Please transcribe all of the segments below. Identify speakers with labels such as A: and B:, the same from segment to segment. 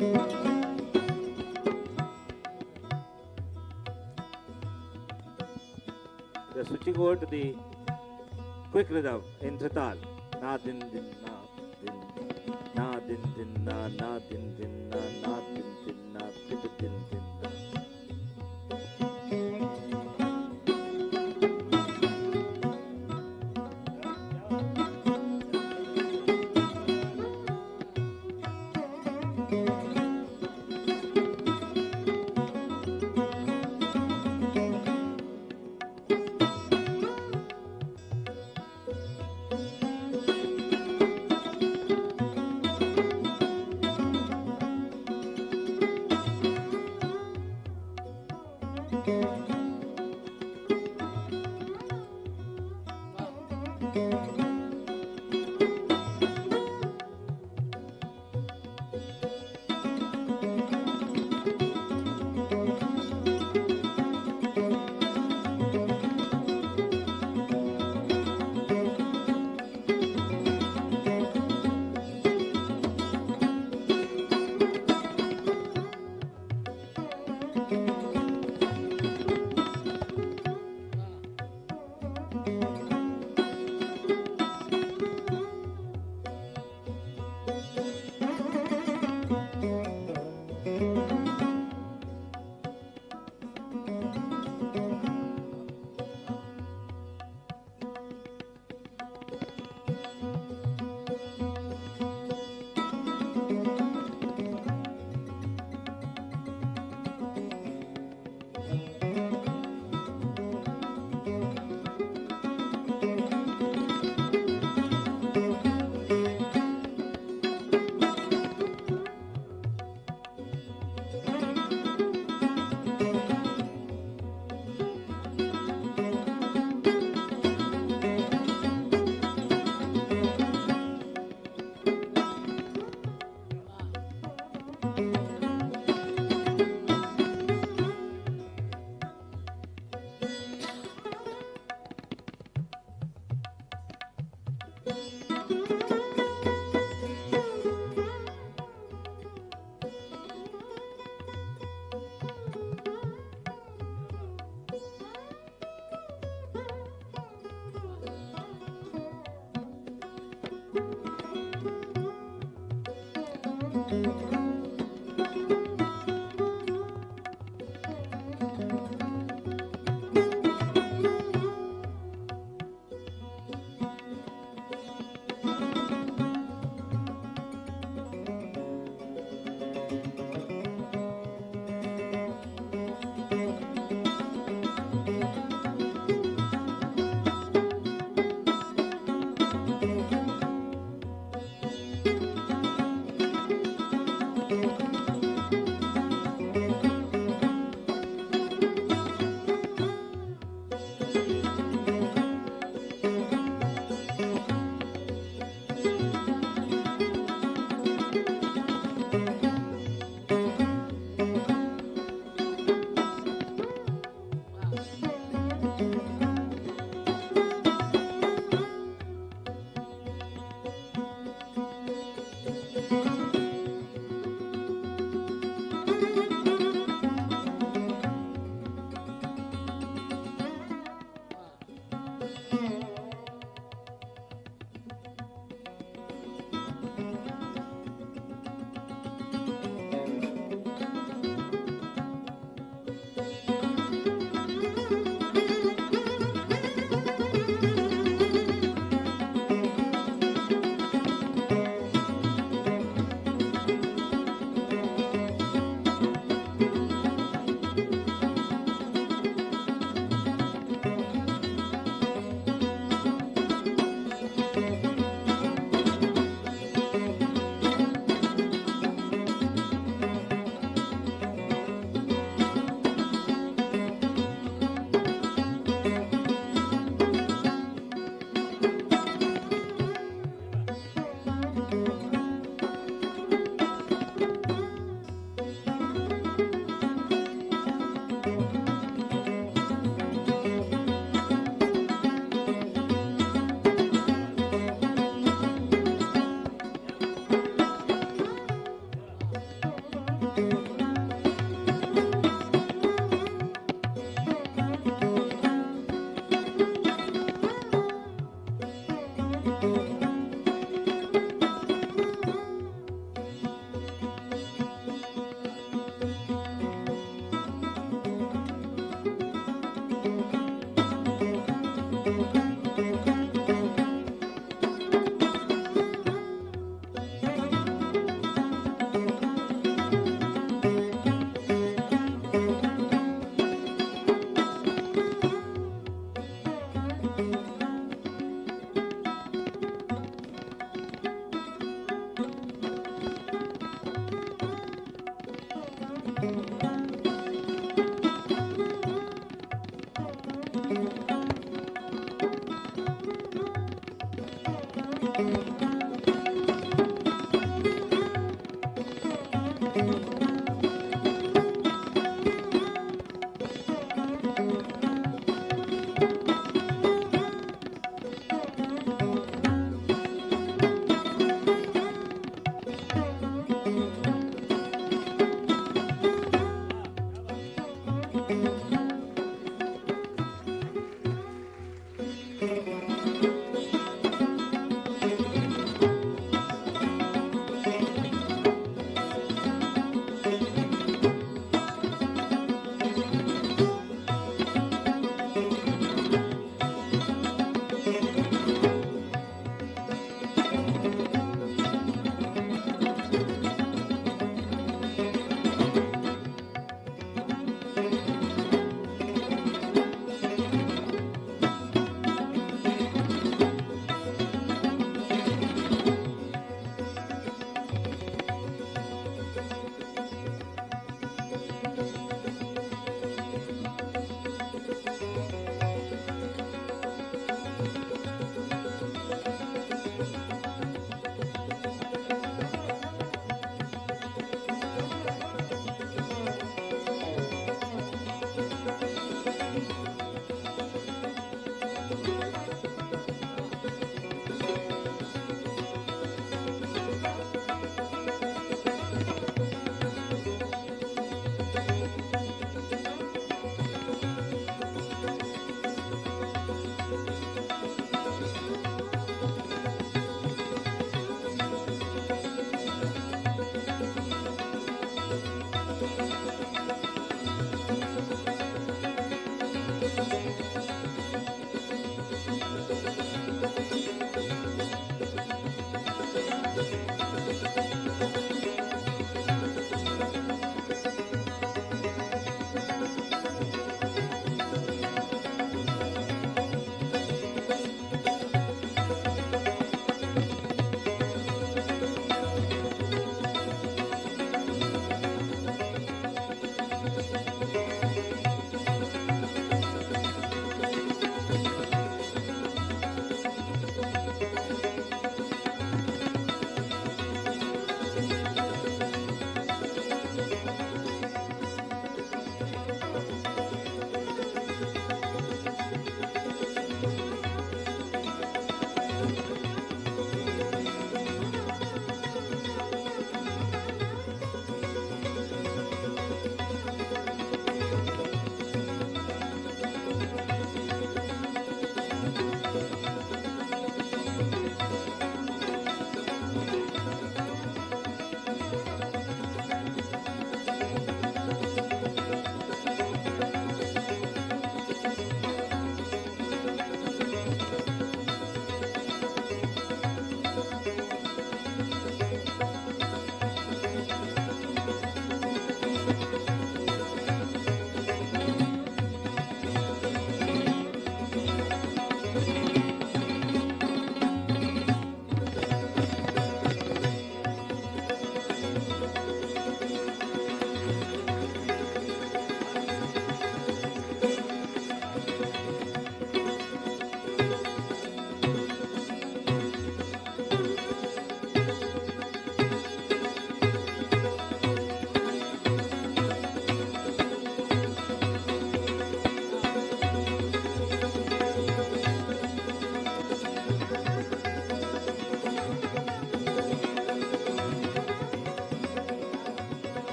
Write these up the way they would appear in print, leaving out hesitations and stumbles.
A: The switching over to the quick rhythm in Trital. Na din din na din na din din na din din na din din na din din din.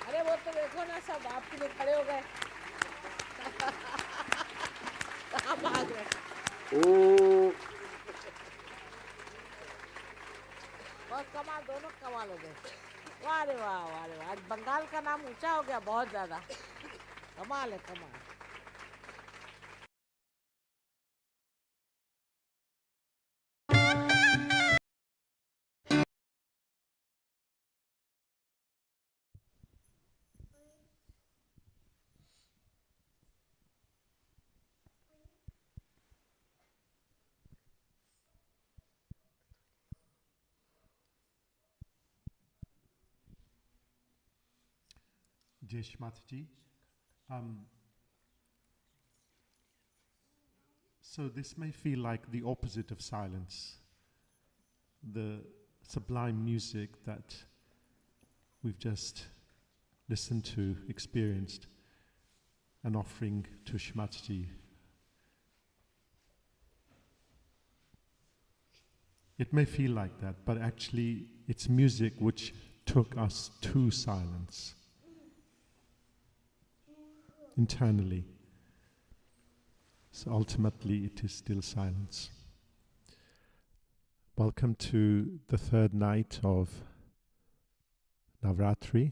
B: अरे वो तो देखो ना, सब आपके लिए खड़े हो गए। कहाँ भाग रहे? बहुत कमाल, दोनों कमाल हो गए। वाह रे वाह, वाह रे वाह। आज बंगाल का नाम ऊंचा हो गया बहुत ज्यादा। कमाल है, कमाल।
C: Jeshmataji. So this may feel like the opposite of silence, the sublime music that we've just listened to, experienced, an offering to Shmataji. It may feel like that, but actually it's music which took us to silence internally. So ultimately it is still silence. Welcome to the third night of Navaratri.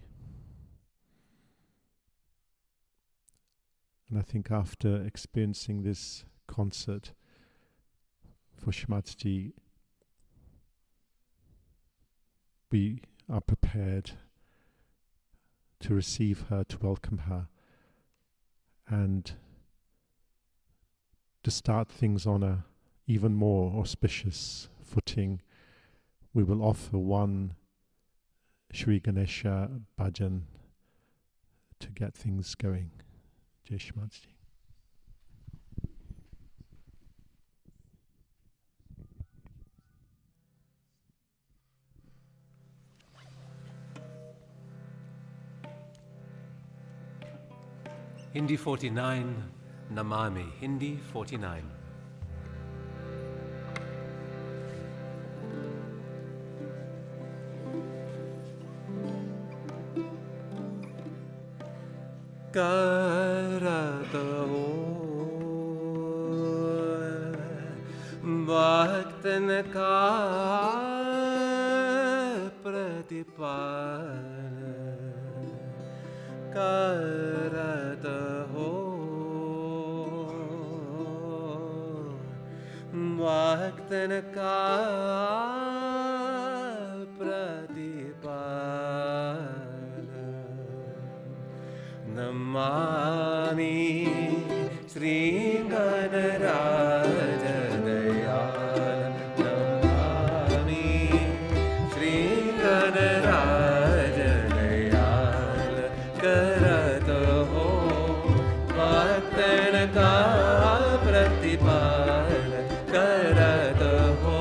C: And I think after experiencing this concert for Shmataji, we are prepared to receive her, to welcome her, and to start things on a even more auspicious footing. We will offer one Shri Ganesha bhajan to get things going. Jai Shmataji.
D: Hindi 49, Namami, Hindi 49. करत हो भक्तन का प्रतिपाल करत हो भक्तन का प्रतिपाल नमामि श्री गणराज दयाल नमामि श्री गणराज दयाल करत हो भक्तन का प्रतिपाल करत हो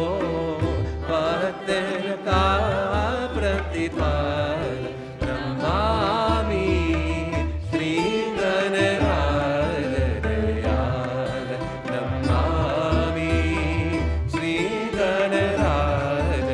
D: भक्तन का प्रतिपाल नमामि श्री गणराज दयाल नमामि श्री गणराज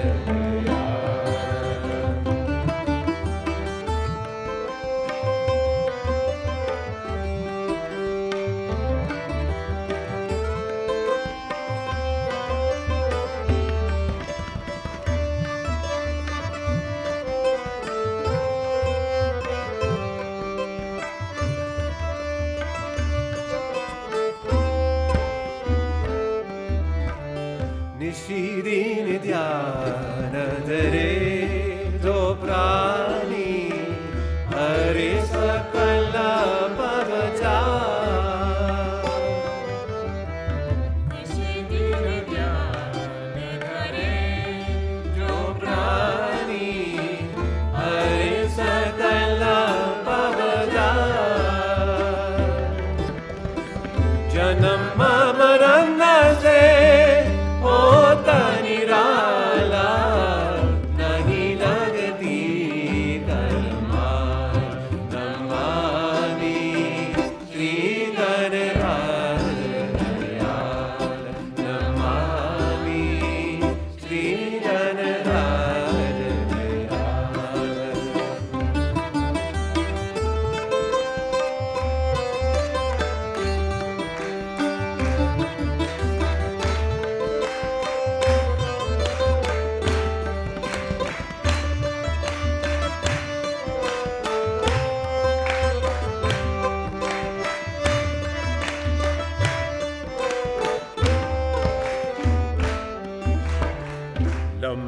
D: निशिदीन ध्यान धरे जो प्राणी हरे सकल पवचा निशिदीन ध्यान धरे जो प्राणी हरे सकल पवचा जन्म मरण से होता निराला नहीं लगती कलमार नमामि श्री गणराज दयाल नमामि श्री गणराज दयाल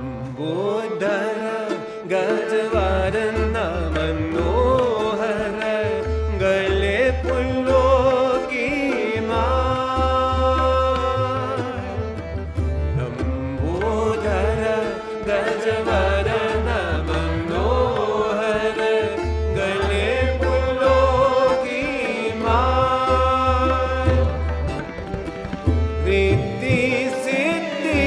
D: लंबोदर गजवदन मनोहर गले फूलों की माला लंबोदर गजवदन मनोहर गले फूलों की माला रिद्धि सिद्धि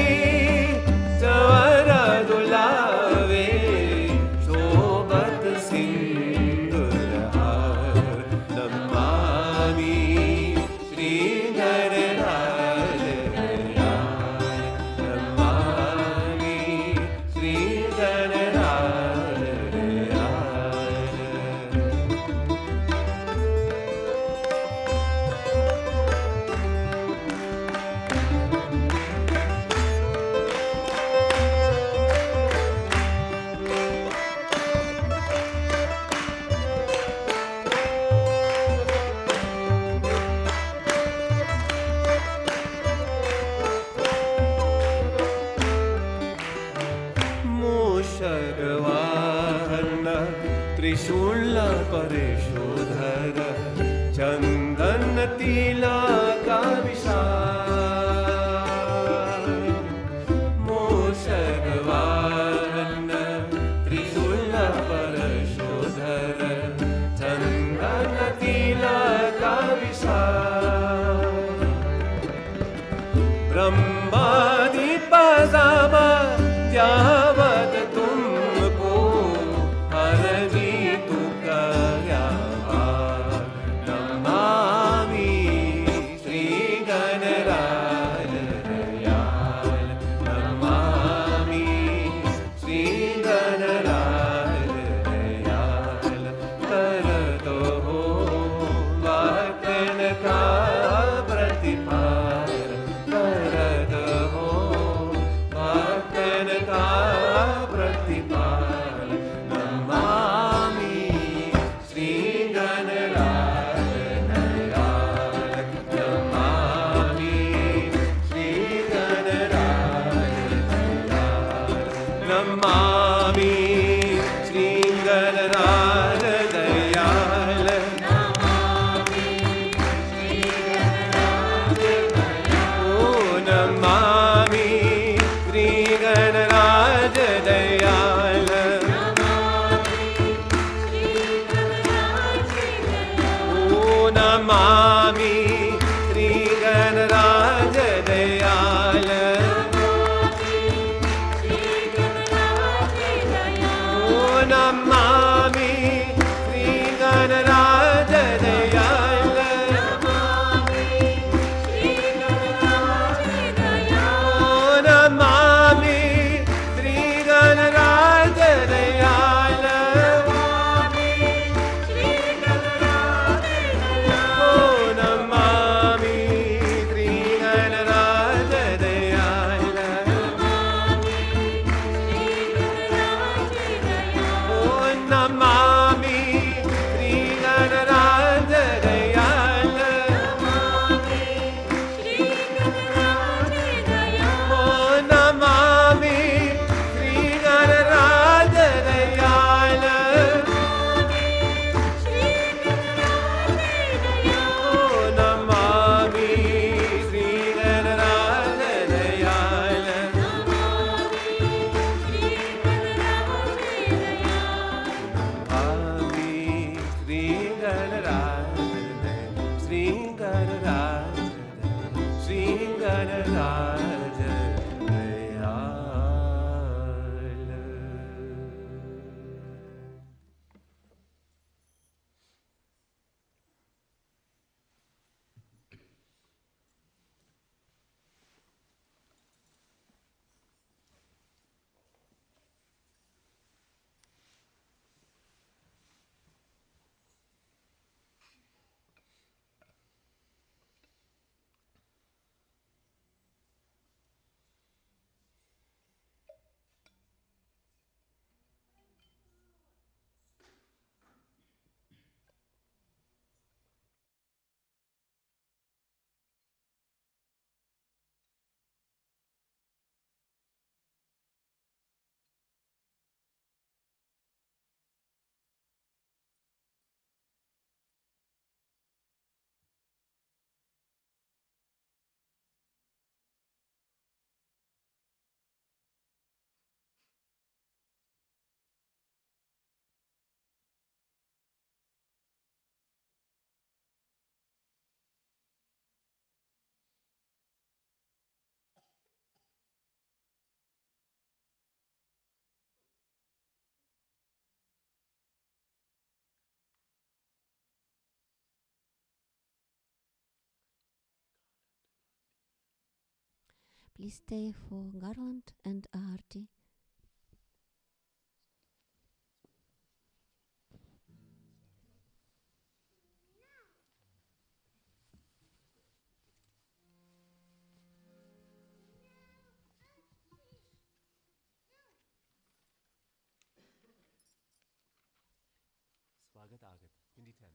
D: सवर दुलावे शोभत सिंदूरहार नमामि श्री गणराज दयाल नमामि श्री गणराज दयाल मूषगवाहन त्रिशूल परेशोधर चंदन तिलका विशाल मूषगवाहन त्रिशूल परेशोधर चंदन तिलका विशाल ब्रह्मादीप जामा यावत तुमको हरजी तू क्या राज Dayal.
E: Please stay for garland and arti.
D: स्वागत आगत Hindi 10।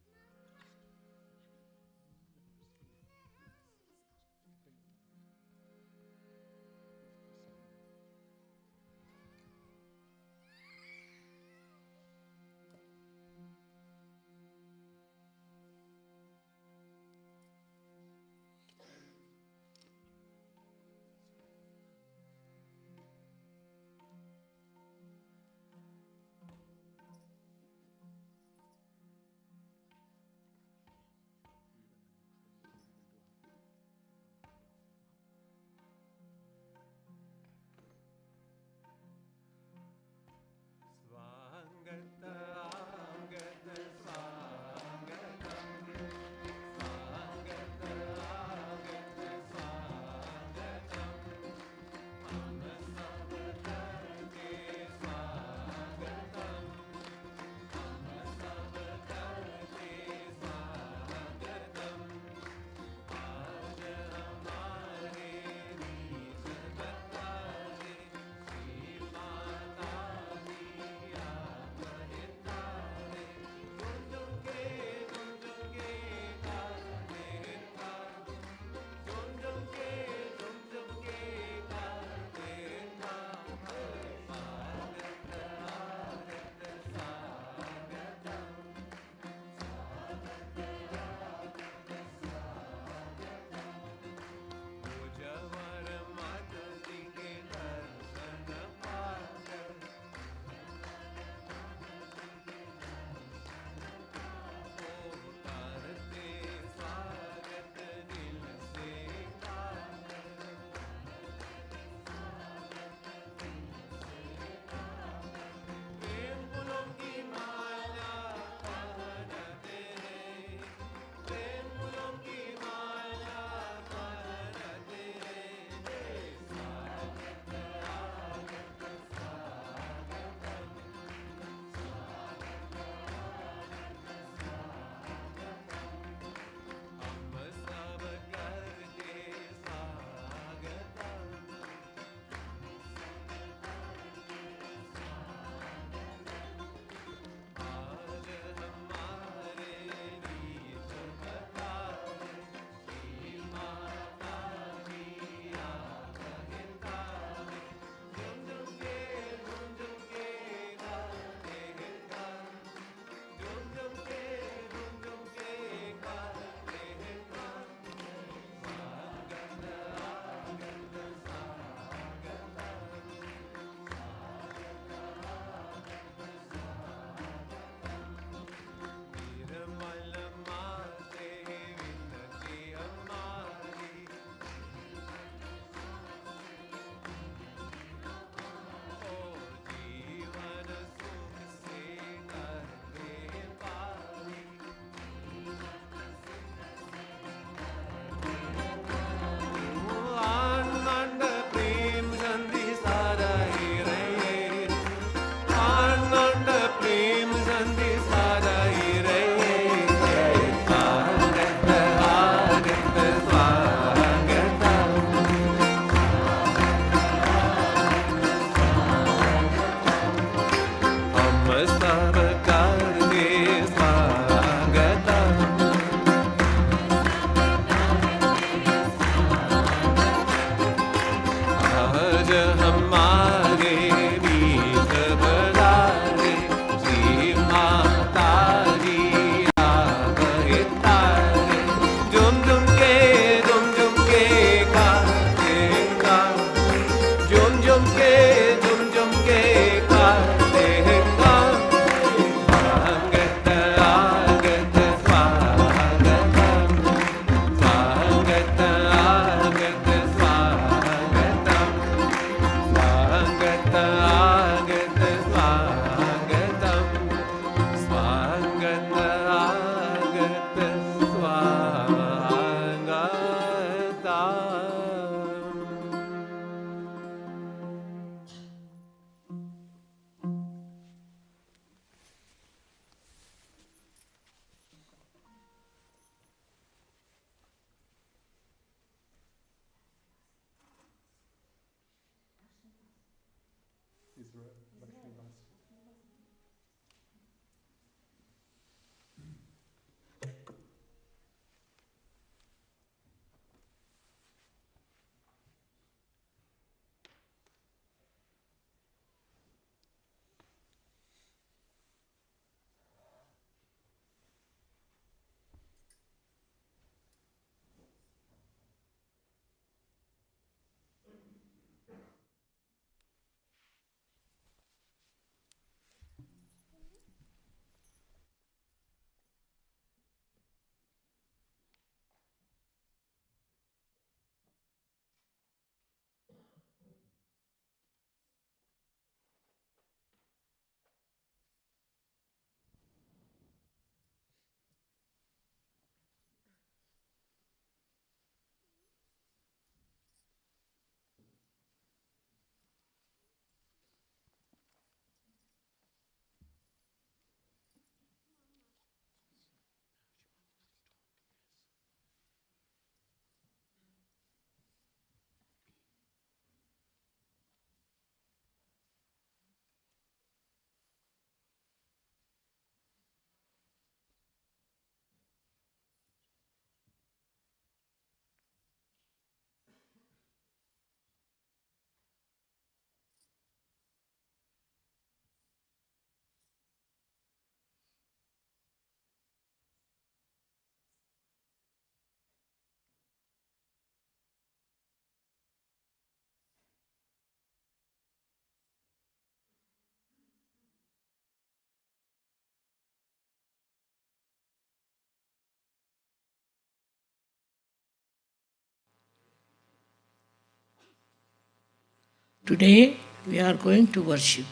F: Today we are going to worship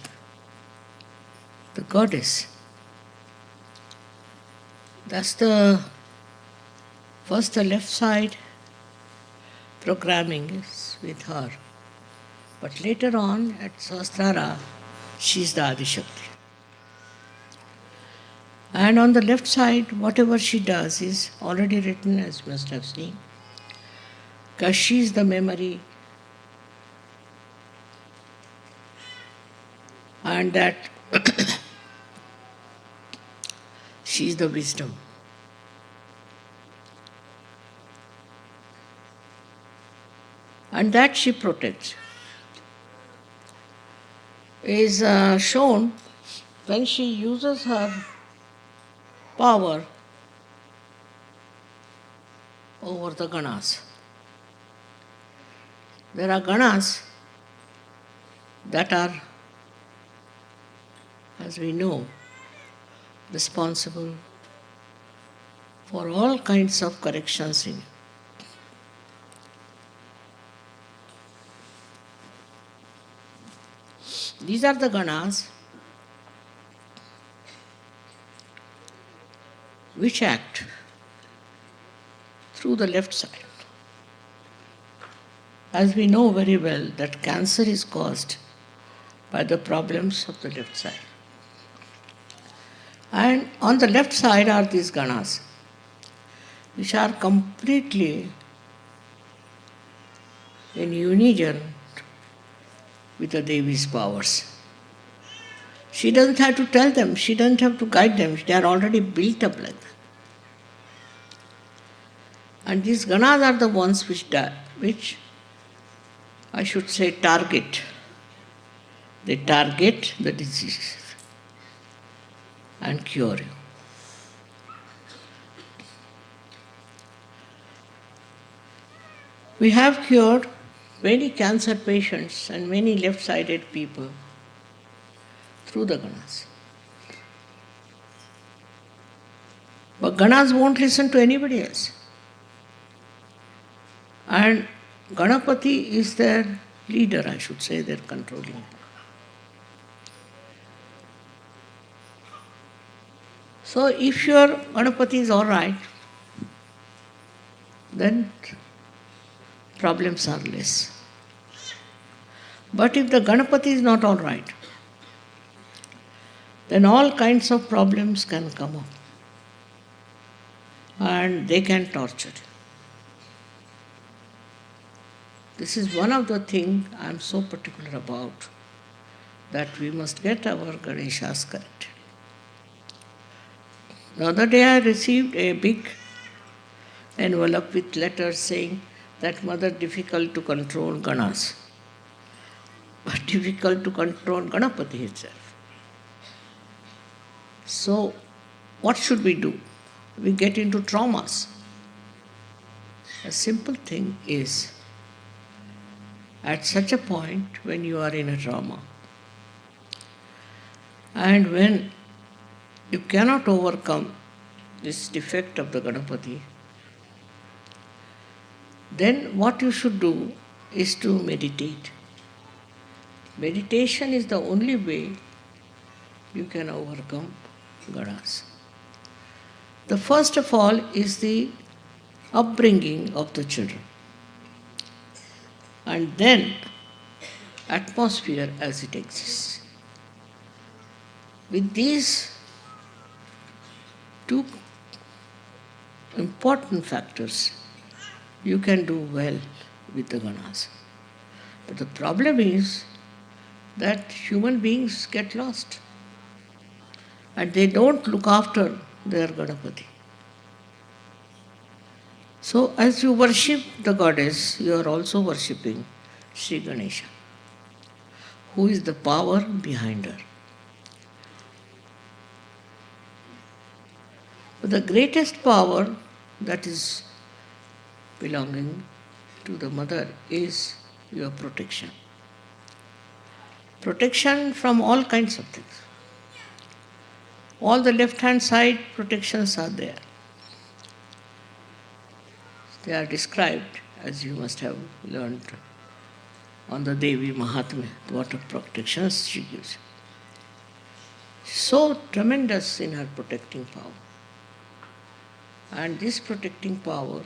F: the goddess. That's the left side programming is with her. But later on at Sahasrara, she is the Adishakti. And on the left side, whatever she does is already written, as you must have seen, because she is the memory, and that she is the wisdom. And that she protects is shown when she uses her power over the Ganas. There are Ganas that are, as we know, responsible for all kinds of corrections in. These are the Ganas which act through the left side. As we know very well that cancer is caused by the problems of the left side. And on the left side are these Ganas, which are completely in unison with the Devi's powers. She doesn't have to tell them, she doesn't have to guide them, they are already built up like that. And these Ganas are the ones which I should say target. They target the disease and cure you. We have cured many cancer patients and many left-sided people through the Ganas. But Ganas won't listen to anybody else. And Ganapati is their leader, I should say, their controlling. So if your Ganapati is all right, then problems are less. But if the Ganapati is not all right, then all kinds of problems can come up. And they can torture you. This is one of the things I am so particular about, that we must get our Ganeshas corrected. The other day I received a big envelope with letters saying that Mother, difficult to control Ganas, but difficult to control Ganapati itself. So what should we do? We get into traumas. A simple thing is, at such a point when you are in a trauma, and when you cannot overcome this defect of the Ganapati, then what you should do is to meditate. Meditation is the only way you can overcome Ganas. The first of all is the upbringing of the children. And then atmosphere as it exists. With these two important factors, you can do well with the Ganas. But the problem is that human beings get lost and they don't look after their Ganapati. So as you worship the goddess, you are also worshipping Shri Ganesha, who is the power behind her. But the greatest power that is belonging to the mother is your protection. Protection from all kinds of things. All the left-hand side protections are there. They are described, as you must have learned on the Devi Mahatmya, what a protections she gives. So tremendous in her protecting power. And this protecting power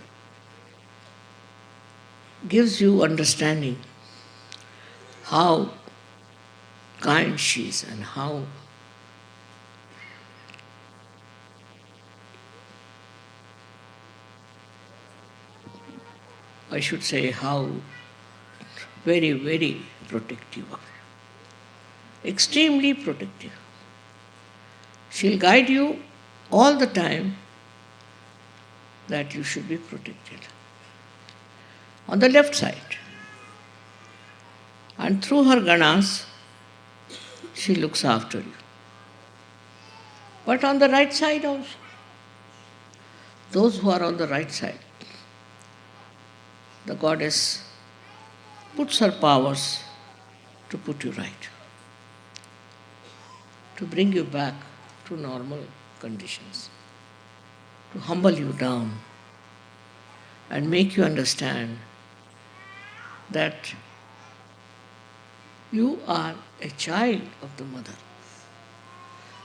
F: gives you understanding how kind she is and how I should say how very, very protective. Extremely protective. She'll guide you all the time that you should be protected. On the left side. And through her ganas, she looks after you. But on the right side also. Those who are on the right side, the goddess puts her powers to put you right, to bring you back to normal conditions, to humble you down and make you understand that you are a child of the mother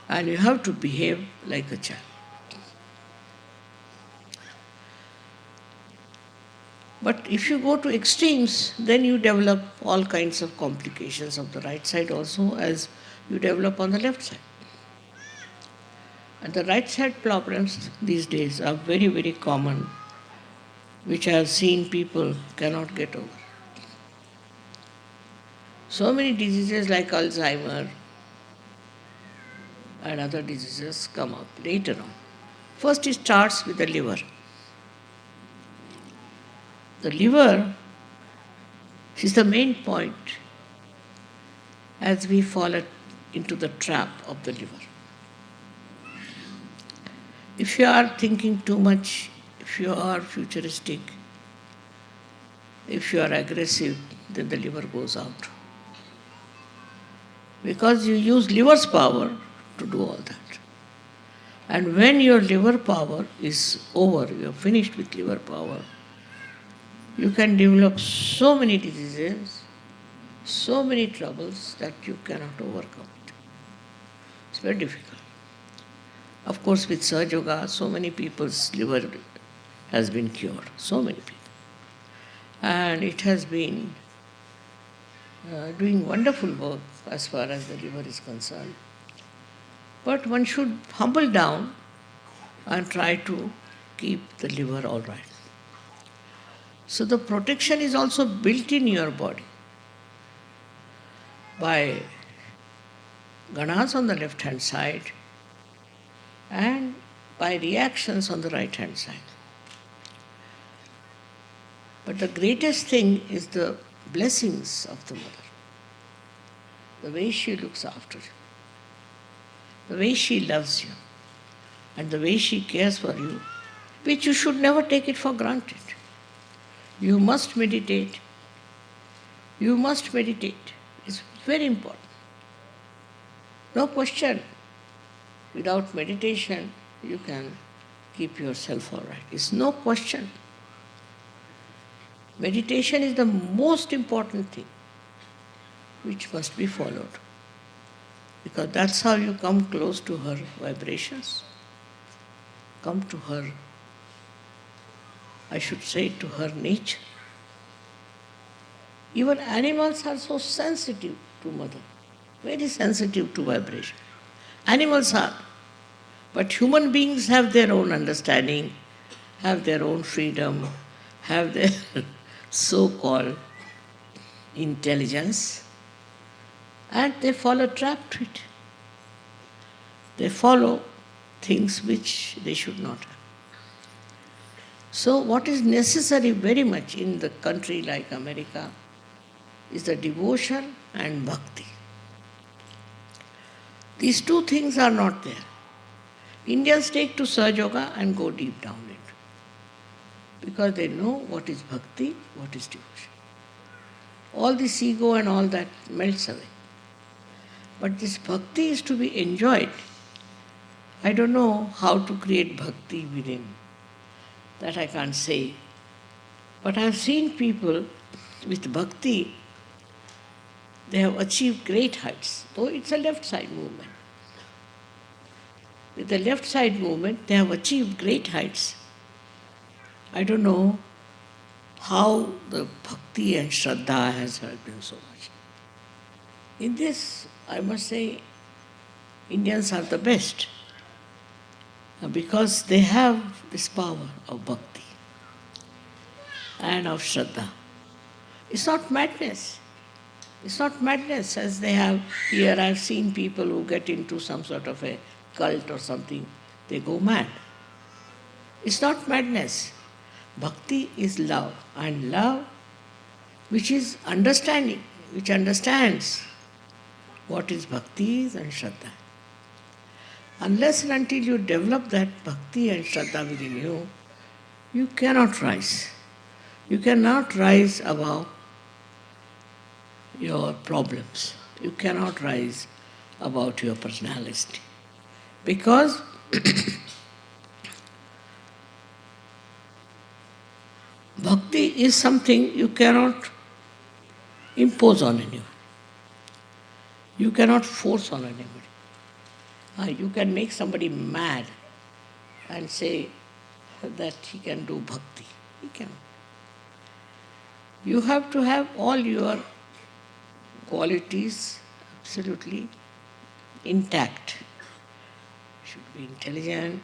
F: and you have to behave like a child. But if you go to extremes, then you develop all kinds of complications of the right side also as you develop on the left side. And the right side problems these days are very, very common, which I have seen people cannot get over. So many diseases like Alzheimer and other diseases come up later on. First it starts with the liver. The liver is the main point as we fall into the trap of the liver. If you are thinking too much, if you are futuristic, if you are aggressive, then the liver goes out. Because you use liver's power to do all that. And when your liver power is over, you are finished with liver power, you can develop so many diseases, so many troubles that you cannot overcome it. It's very difficult. Of course, with Sahaja Yoga, so many people's liver has been cured, so many people. And it has been doing wonderful work as far as the liver is concerned. But one should humble down and try to keep the liver all right. So the protection is also built in your body by ganas on the left hand side and by reactions on the right hand side. But the greatest thing is the blessings of the mother, the way she looks after you, the way she loves you, and the way she cares for you, which you should never take it for granted. You must meditate. You must meditate. It's very important. No question. Without meditation, you can keep yourself all right. It's no question. Meditation is the most important thing which must be followed. Because that's how you come close to her vibrations, come to her, I should say, to her nature. Even animals are so sensitive to mother, very sensitive to vibration. Animals are. But human beings have their own understanding, have their own freedom, have their so-called intelligence, and they fall a trap to it. They follow things which they should not have. So what is necessary very much in the country like America is the devotion and bhakti. These two things are not there. Indians take to Sahaja Yoga and go deep down into it because they know what is bhakti, what is devotion. All this ego and all that melts away. But this bhakti is to be enjoyed. I don't know how to create bhakti within. That I can't say. But I have seen people with bhakti they have achieved great heights, though it's a left side movement. With the left side movement, they have achieved great heights. I don't know how the bhakti and shraddha has helped them so much. In this, I must say, Indians are the best because they have this power of bhakti and of shraddha. It's not madness. It's not madness as they have here. I've seen people who get into some sort of a cult or something, they go mad. It's not madness. Bhakti is love, and love which is understanding, which understands what is bhakti and shraddha. Unless and until you develop that bhakti and shraddha within you, you cannot rise. You cannot rise above your problems. You cannot rise about your personality. Because bhakti is something you cannot impose on anyone. You cannot force on anybody. You can make somebody mad and say that he can do bhakti. He cannot. You have to have all your qualities absolutely intact. You should be intelligent,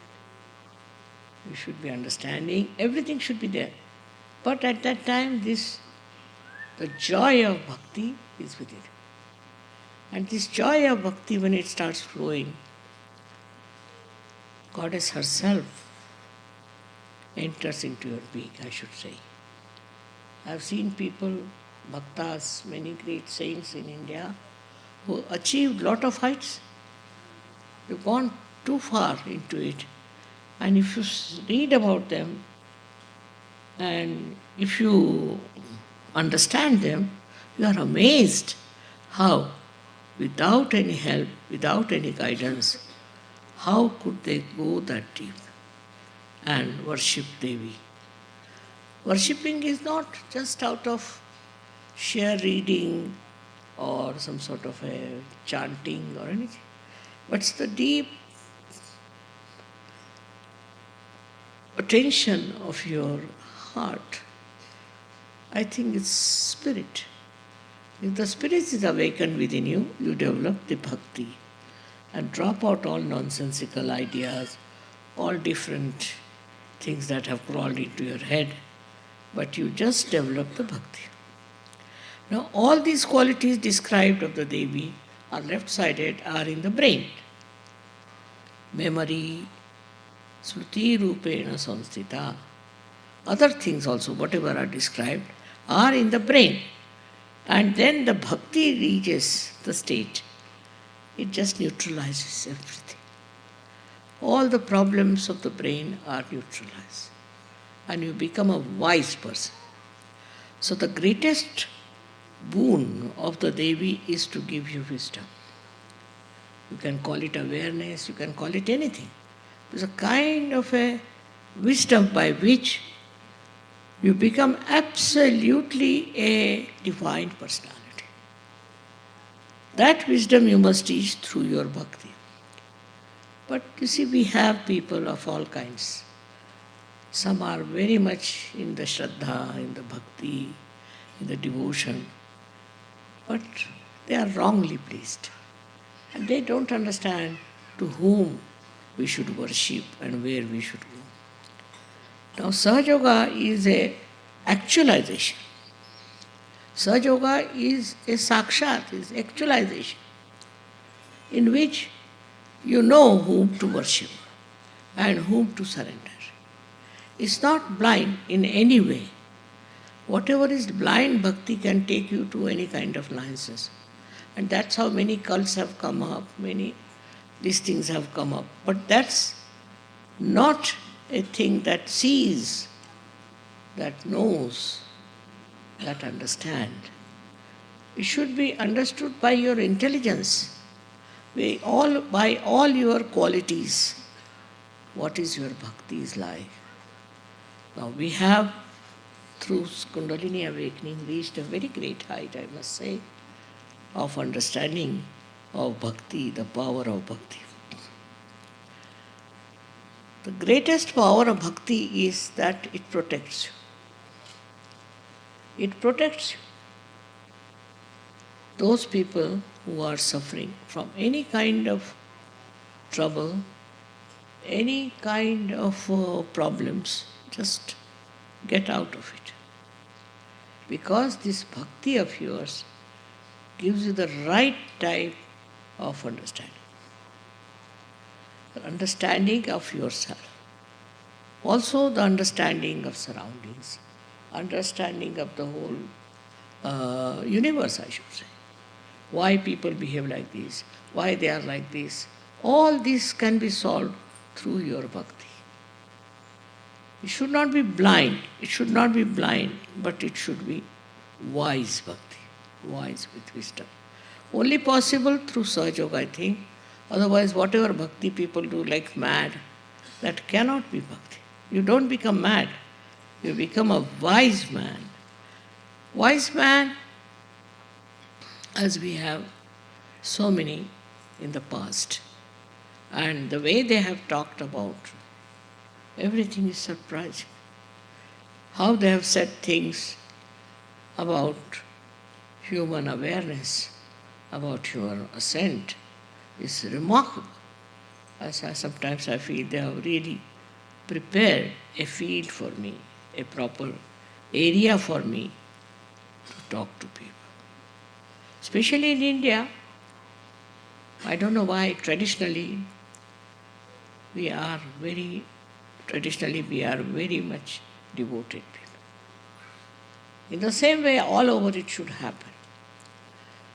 F: you should be understanding, everything should be there. But at that time, the joy of bhakti is with it. And this joy of bhakti, when it starts flowing, Goddess herself enters into your being, I should say. I've seen people, bhaktas, many great saints in India, who achieved lot of heights. They've gone too far into it. And if you read about them, and if you understand them, you are amazed how, without any help, without any guidance, how could they go that deep and worship Devi? Worshipping is not just out of sheer reading or some sort of a chanting or anything, but it's the deep attention of your heart. I think it's spirit. If the spirit is awakened within you, you develop the bhakti and drop out all nonsensical ideas, all different things that have crawled into your head, but you just develop the bhakti. Now, all these qualities described of the Devi are left-sided, are in the brain. Memory, Smriti Rupena Samstita, other things also, whatever are described, are in the brain. And then the bhakti reaches the state. It just neutralizes everything. All the problems of the brain are neutralized. And you become a wise person. So the greatest boon of the Devi is to give you wisdom. You can call it awareness, you can call it anything. It's a kind of a wisdom by which you become absolutely a divine personality. That wisdom you must teach through your bhakti. But you see, we have people of all kinds. Some are very much in the shraddha, in the bhakti, in the devotion, but they are wrongly placed. And they don't understand to whom we should worship and where we should go. Now, Sahaja Yoga is a actualization. Sahaja Yoga is a sakshat, is actualization, in which you know whom to worship and whom to surrender. It's not blind in any way. Whatever is blind bhakti can take you to any kind of nonsense. And that's how many cults have come up, many these things have come up. But that's not a thing that sees, that knows, that understands. It should be understood by your intelligence, by all your qualities. What is your bhakti's like? Now we have, through Kundalini awakening, reached a very great height, I must say. of understanding of bhakti, the power of bhakti. The greatest power of bhakti is that it protects you. It protects you. Those people who are suffering from any kind of trouble, any kind of problems, just get out of it. Because this bhakti of yours gives you the right type of understanding. The understanding of yourself. Also the understanding of surroundings. Understanding of the whole universe, I should say. Why people behave like this, why they are like this. All this can be solved through your bhakti. It should not be blind. It should not be blind, but it should be wise bhakti. Wise with wisdom. Only possible through Sahaja Yoga, I think. Otherwise, whatever bhakti people do like mad, that cannot be bhakti. You don't become mad. You become a wise man. Wise man, as we have so many in the past. And the way they have talked about, everything is surprising. How they have said things about human awareness, about human ascent, is remarkable. Sometimes I feel they have really prepared a field for me, a proper area for me to talk to people. Especially in India, I don't know why traditionally we are very much devoted people. In the same way, all over it should happen.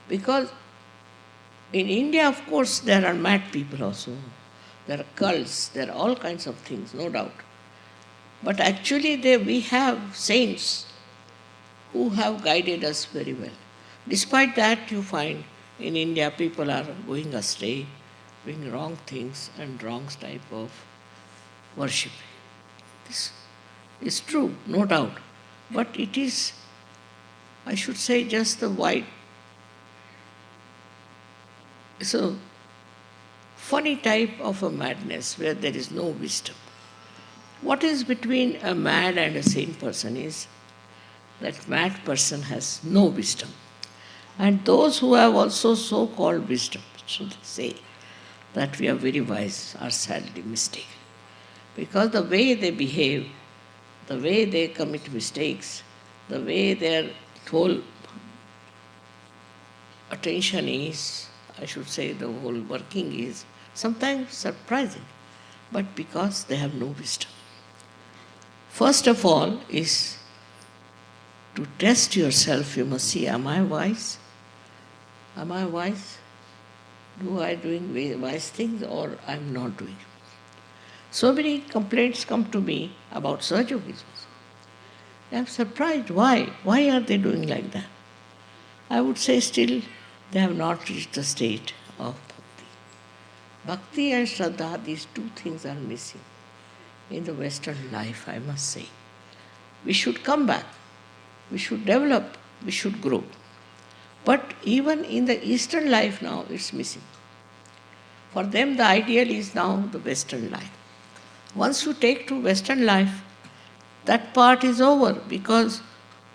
F: Because in India, of course, there are mad people also. There are cults, there are all kinds of things, no doubt. But actually we have saints who have guided us very well. Despite that, you find in India people are going astray, doing wrong things and wrong type of worship. This is true, no doubt. But it is, I should say, just the white. It's a funny type of a madness where there is no wisdom. What is between a mad and a sane person is that mad person has no wisdom. And those who have also so-called wisdom, so they say that we are very wise, are sadly mistaken. Because the way they behave, the way they commit mistakes, the way their whole attention is, I should say the whole working is sometimes surprising, but because they have no wisdom. First of all is to test yourself, you must see, am I wise? Am I wise? Do I doing wise things or I'm not doing? So many complaints come to me about Sahaja Yoga. I'm surprised. Why? Why are they doing like that? I would say still they have not reached the state of bhakti. Bhakti and Shraddha, these two things are missing in the Western life, I must say. We should come back. We should develop. We should grow. But even in the Eastern life now, it's missing. For them, the ideal is now the Western life. Once you take to Western life, that part is over because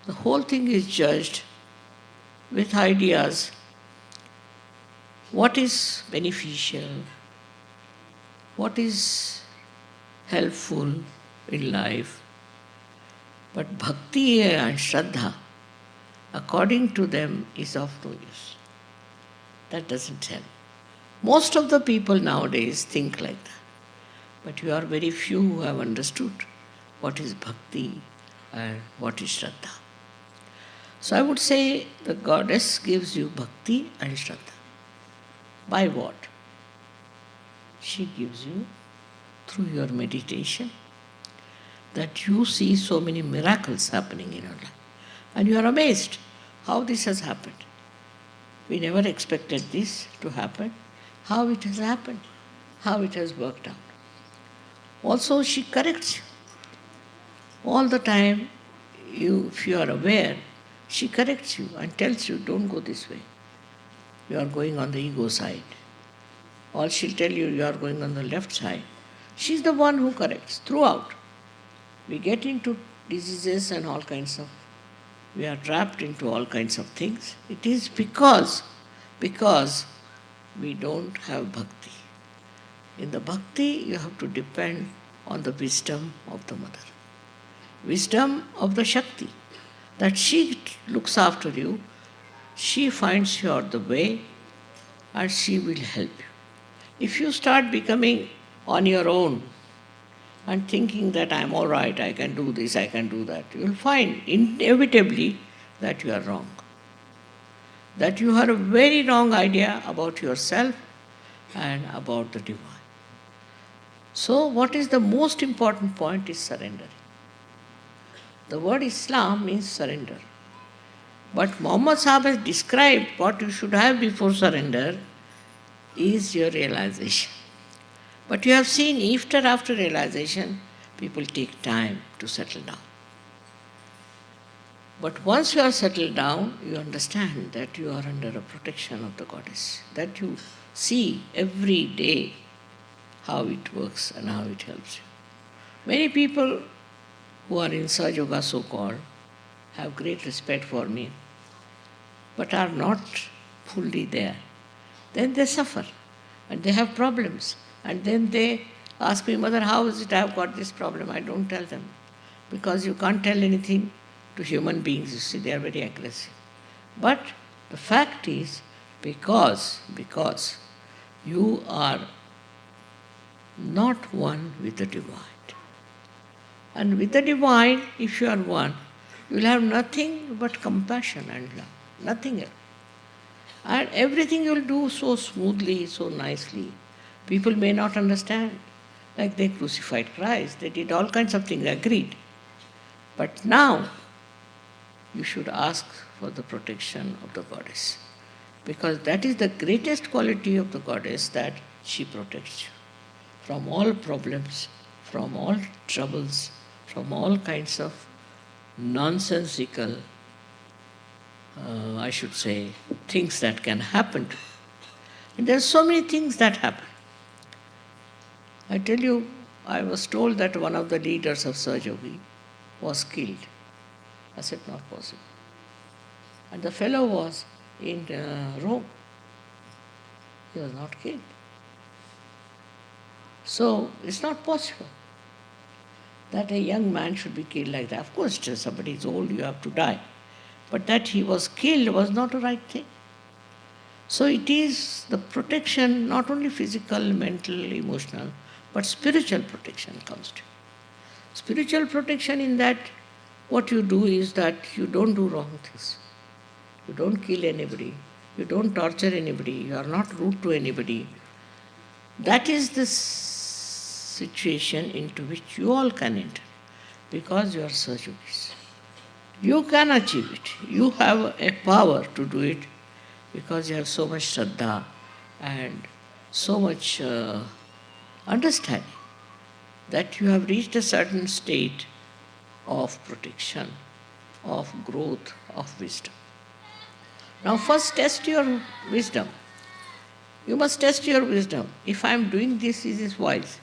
F: the whole thing is judged with ideas. What is beneficial? What is helpful in life? But bhakti and Shraddha, according to them, is of no use. That doesn't help. Most of the people nowadays think like that. But you are very few who have understood what is bhakti and what is Shraddha. So I would say the goddess gives you bhakti and Shraddha. By what? She gives you through your meditation, that you see so many miracles happening in your life. And you are amazed how this has happened. We never expected this to happen. How it has happened, how it has worked out. Also, she corrects you. All the time, if you are aware, she corrects you and tells you, don't go this way. you are going on the ego side. Or she'll tell you, you are going on the left side. She's the one who corrects throughout. We get into diseases and all kinds of, we are trapped into all kinds of things. It is because we don't have bhakti. In the bhakti, you have to depend on the wisdom of the mother. Wisdom of the Shakti. That she looks after you, she finds you out the way, and she will help you. If you start becoming on your own and thinking that I'm all right, I can do this, I can do that, you will find inevitably that you are wrong. That you have a very wrong idea about yourself and about the divine. So what is the most important point is surrendering. The word Islam means surrender. But Muhammad Sahib has described what you should have before surrender is your realization. But you have seen after realization, people take time to settle down. But once you are settled down, you understand that you are under a protection of the goddess, that you see every day how it works and how it helps you. Many people who are in Sahaja Yoga so-called have great respect for me, but are not fully there. Then they suffer and they have problems. And then they ask me, Mother, how is it I have got this problem? I don't tell them. Because you can't tell anything to human beings, you see, they are very aggressive. But the fact is, because you are not one with the divine. And with the divine, if you are one, you will have nothing but compassion and love, nothing else. And everything you will do so smoothly, so nicely. People may not understand. Like they crucified Christ, they did all kinds of things, agreed. But now, you should ask for the protection of the goddess. Because that is the greatest quality of the goddess, that she protects you from all problems, from all troubles, from all kinds of nonsensical, things that can happen to you. And there are so many things that happen. I tell you, I was told that one of the leaders of Sahaja was killed. I said, not possible. And the fellow was in Rome. He was not killed. So it's not possible that a young man should be killed like that. Of course, if somebody is old, you have to die. But that he was killed was not the right thing. So it is the protection, not only physical, mental, emotional, but spiritual protection comes to you. Spiritual protection in that what you do is that you don't do wrong things. You don't kill anybody. You don't torture anybody. You are not rude to anybody. That is the situation into which you all can enter, because you are Sahajogis. You can achieve it. You have a power to do it because you have so much Shraddha and so much understanding that you have reached a certain state of protection, of growth, of wisdom. Now first test your wisdom. You must test your wisdom. If I am doing this, is it wise?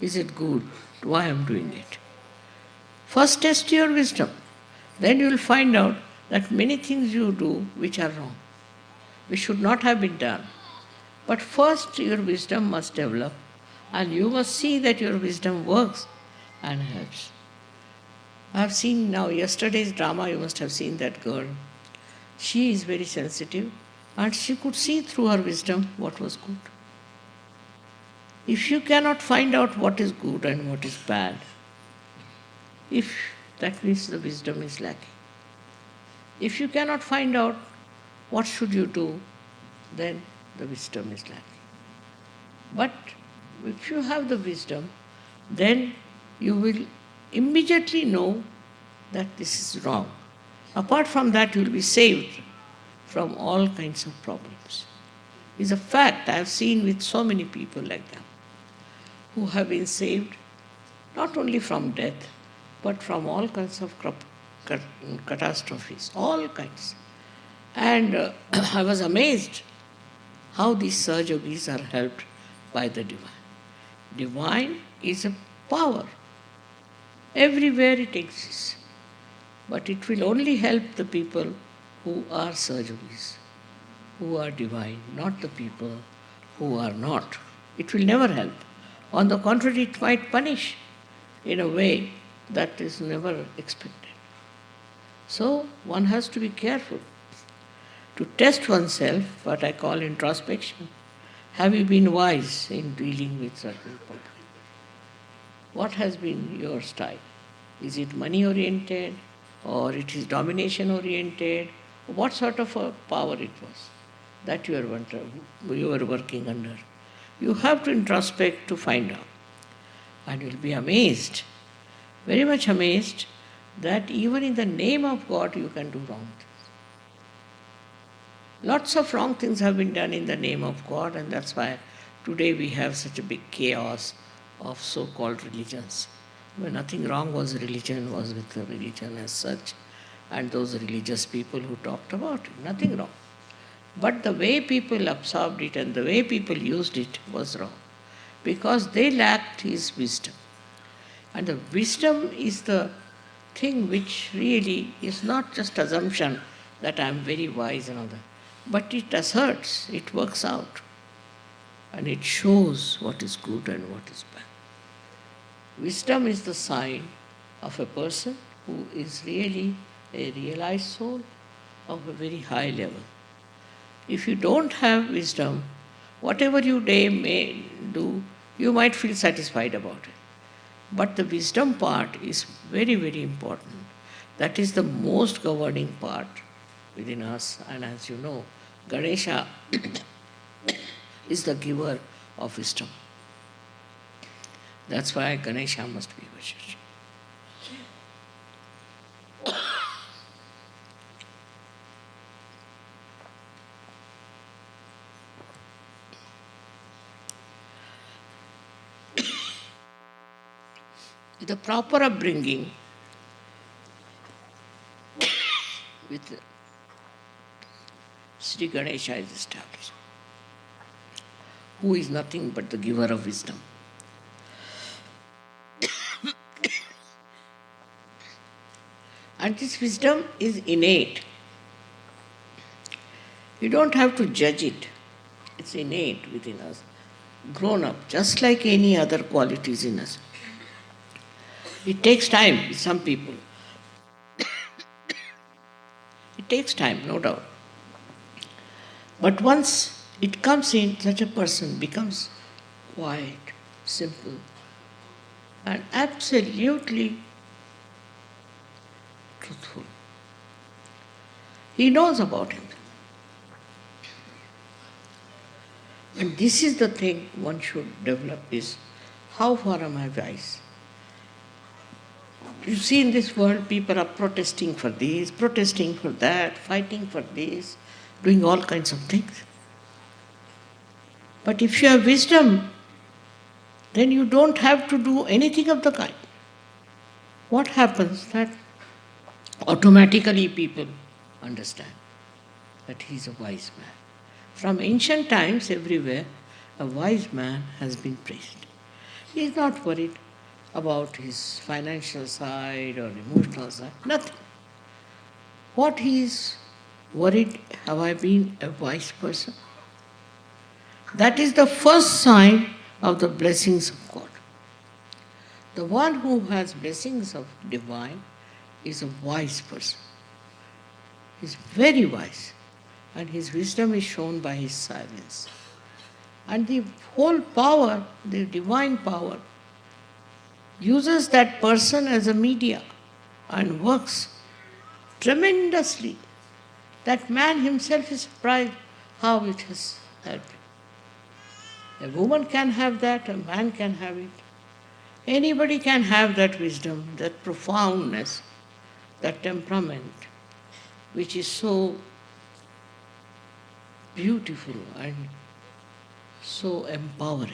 F: Is it good? Why I am doing it? First test your wisdom. Then you will find out that many things you do which are wrong, which should not have been done. But first your wisdom must develop, and you must see that your wisdom works and helps. I have seen now yesterday's drama, you must have seen that girl. She is very sensitive and she could see through her wisdom what was good. If you cannot find out what is good and what is bad, that means the wisdom is lacking. If you cannot find out what should you do, then the wisdom is lacking. But if you have the wisdom, then you will immediately know that this is wrong. Apart from that, you will be saved from all kinds of problems. It's a fact I have seen with so many people like that, who have been saved not only from death, but from all kinds of catastrophes, all kinds. And I was amazed how these Sahajogis are helped by the divine. Divine is a power. Everywhere it exists. But it will only help the people who are Sahajogis, who are divine, not the people who are not. It will never help. On the contrary, it might punish in a way that is never expected. So one has to be careful to test oneself, what I call introspection. Have you been wise in dealing with certain problem? What has been your style? Is it money oriented or it is domination oriented? What sort of a power it was that you were working under? You have to introspect to find out. And you'll be amazed, very much amazed, that even in the name of God you can do wrong things. Lots of wrong things have been done in the name of God, and that's why today we have such a big chaos of so-called religions. Well, nothing wrong was religion, was with the religion as such, and those religious people who talked about it, nothing wrong. But the way people absorbed it and the way people used it was wrong, because they lacked his wisdom. And the wisdom is the thing which really is not just assumption that I am very wise and all that, but it asserts, it works out, and it shows what is good and what is bad. Wisdom is the sign of a person who is really a realized soul of a very high level. If you don't have wisdom, whatever you may do, you might feel satisfied about it. But the wisdom part is very, very important. That is the most governing part within us. And as you know, Ganesha is the giver of wisdom. That's why Ganesha must be worshipped. The proper upbringing with Shri Ganesha is established, who is nothing but the giver of wisdom. And this wisdom is innate. You don't have to judge it. It's innate within us, grown up, just like any other qualities in us. It takes time with some people. It takes time, no doubt. But once it comes in, such a person becomes quiet, simple, and absolutely truthful. He knows about him. And this is the thing one should develop is, how far am I wise? You see, in this world, people are protesting for this, protesting for that, fighting for this, doing all kinds of things. But if you have wisdom, then you don't have to do anything of the kind. What happens? That automatically people understand that he is a wise man. From ancient times, everywhere, a wise man has been praised. He is not worried about his financial side or emotional side, nothing. What he is worried, have I been a wise person? That is the first sign of the blessings of God. The one who has blessings of divine is a wise person. He is very wise, and his wisdom is shown by his silence. And the whole power, the divine power, uses that person as a media and works tremendously. That man himself is surprised how it has helped him. A woman can have that, a man can have it. Anybody can have that wisdom, that profoundness, that temperament, which is so beautiful and so empowering.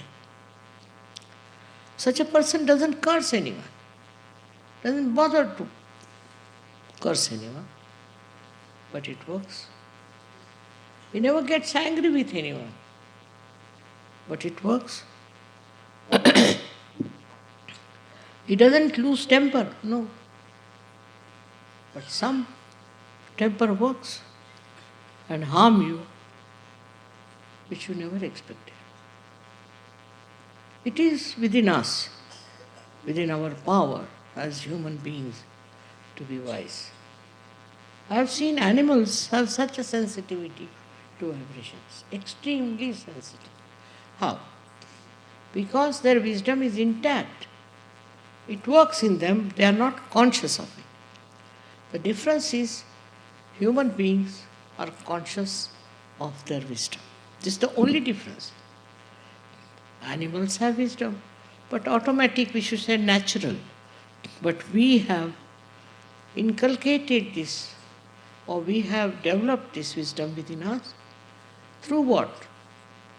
F: Such a person doesn't curse anyone, doesn't bother to curse anyone, but it works. He never gets angry with anyone. but it works. He doesn't lose temper, no. But some temper works and harm you, which you never expected. It is within us, within our power as human beings to be wise. I have seen animals have such a sensitivity to vibrations, extremely sensitive. How? Because their wisdom is intact. It works in them, they are not conscious of it. The difference is human beings are conscious of their wisdom. This is the only difference. Animals have wisdom, but automatic, we should say natural. But we have inculcated this, or we have developed this wisdom within us. Through what?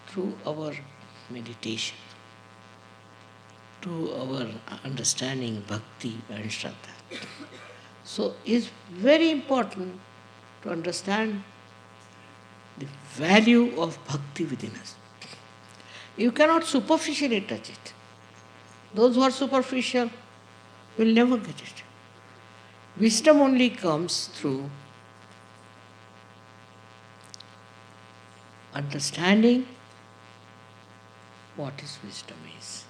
F: Through our meditation, through our understanding bhakti and shraddha. So it's very important to understand the value of bhakti within us. You cannot superficially touch it. Those who are superficial will never get it. Wisdom only comes through understanding what is wisdom is.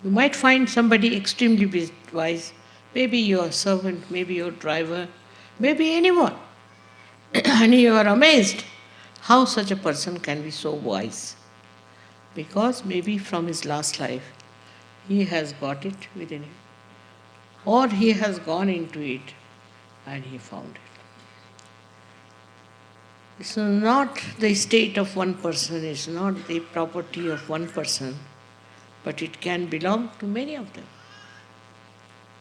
F: You might find somebody extremely wise, maybe your servant, maybe your driver, maybe anyone, and you are amazed how such a person can be so wise. Because maybe from his last life, he has got it within him, or he has gone into it and he found it. It's not the state of one person, it's not the property of one person, but it can belong to many of them.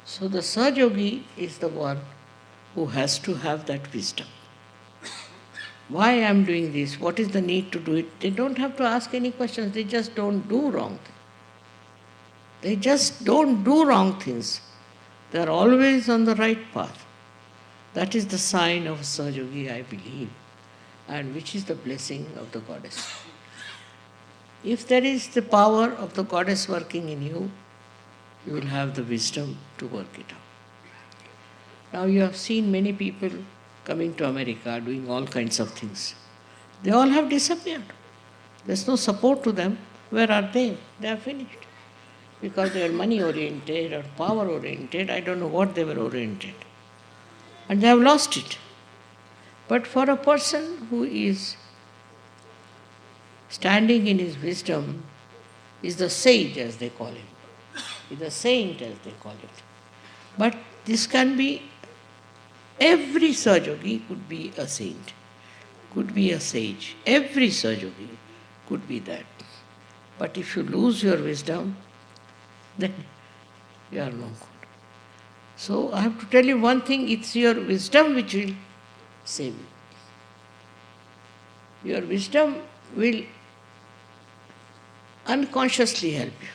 F: So the Sahaja-yogi is the one who has to have that wisdom. Why I am doing this? What is the need to do it? They don't have to ask any questions, they just don't do wrong things. They just don't do wrong things. They are always on the right path. That is the sign of a Sahaja-yogi, I believe, and which is the blessing of the goddess. If there is the power of the goddess working in you, you will have the wisdom to work it out. Now you have seen many people coming to America, doing all kinds of things. They all have disappeared. There's no support to them. Where are they? They are finished. Because they are money oriented or power oriented, I don't know what they were oriented. And they have lost it. But for a person who is standing in his wisdom, is the sage as they call him, is the saint as they call it. But this can be, every Sahaja-yogi could be a saint, could be a sage. Every Sahaja-yogi could be that. But if you lose your wisdom, then you are no good. So I have to tell you one thing, it's your wisdom which will save you. Your wisdom will unconsciously help you.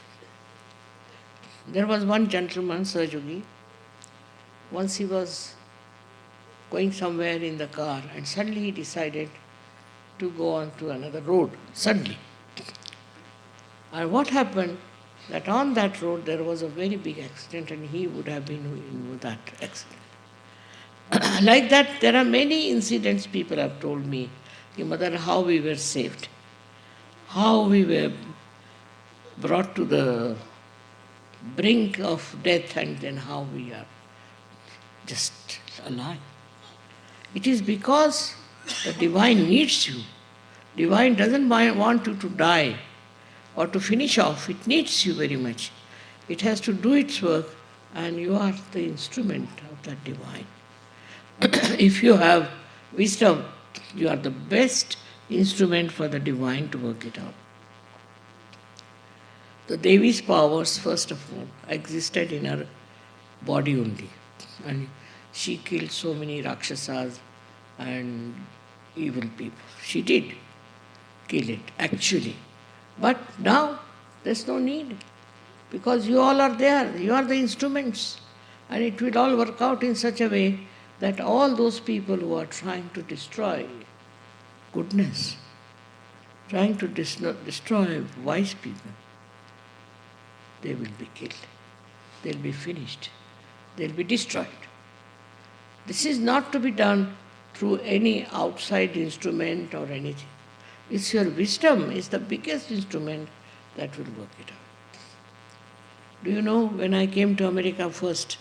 F: There was one gentleman, Sahaja-yogi, once he was going somewhere in the car and suddenly he decided to go on to another road, suddenly. And what happened, that on that road there was a very big accident and he would have been in that accident. Like that, there are many incidents people have told me, Mother, how we were saved, how we were brought to the brink of death and then how we are just alive. It is because the divine needs you. Divine doesn't want you to die or to finish off. It needs you very much. It has to do its work and you are the instrument of that divine. If you have wisdom, you are the best instrument for the divine to work it out. The Devi's powers, first of all, existed in her body only. And she killed so many Rakshasas and evil people. She did kill it, actually. But now, there's no need. Because you all are there. You are the instruments. And it will all work out in such a way that all those people who are trying to destroy goodness trying to destroy wise people, they will be killed. They'll be finished. They'll be destroyed. This is not to be done through any outside instrument or anything. It's your wisdom is the biggest instrument that will work it out. Do you know, when I came to America first,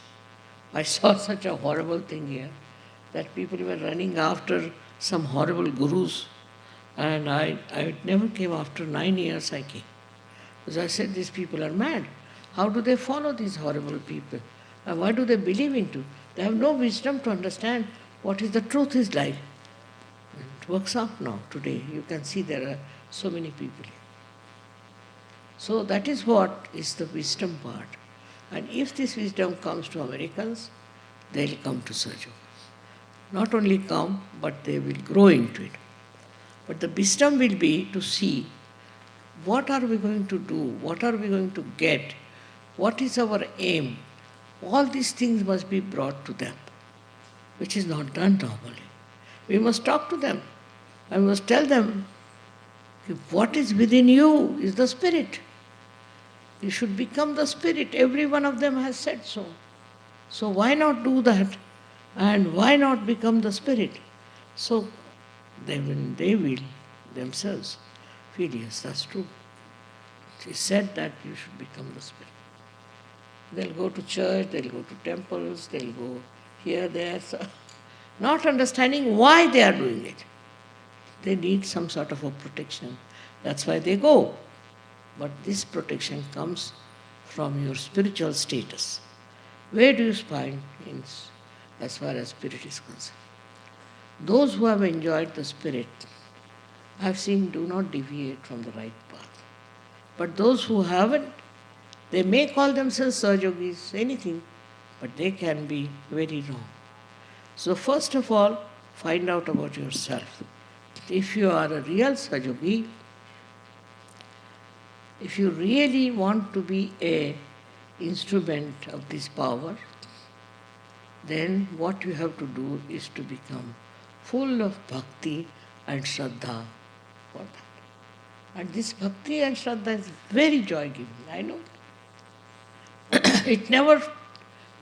F: I saw such a horrible thing here, that people were running after some horrible gurus. And I never came. After 9 years I came. Because I said, these people are mad. How do they follow these horrible people? And why do they believe into? They have no wisdom to understand what is the truth is like. And it works out now, today. You can see there are so many people here. So that is what is the wisdom part. And if this wisdom comes to Americans, they'll come to Sahaja. Not only come, but they will grow into it. But the wisdom will be to see what are we going to do, what are we going to get, what is our aim. All these things must be brought to them, which is not done normally. We must talk to them. I must tell them, what is within you is the spirit. You should become the spirit. Every one of them has said so. So why not do that? And why not become the spirit? So they will themselves feel, yes, that's true. She said that you should become the spirit. They'll go to church, they'll go to temples, they'll go here, there, so not understanding why they are doing it. They need some sort of a protection. That's why they go. But this protection comes from your spiritual status. Where do you find as far as spirit is concerned? Those who have enjoyed the spirit, I've seen, do not deviate from the right path. But those who haven't, they may call themselves Sahajogis, anything, but they can be very wrong. So first of all, find out about yourself. If you are a real Sahajogi, if you really want to be an instrument of this power, then what you have to do is to become full of bhakti and shraddha for that. And this bhakti and shraddha is very joy-giving, I know. It never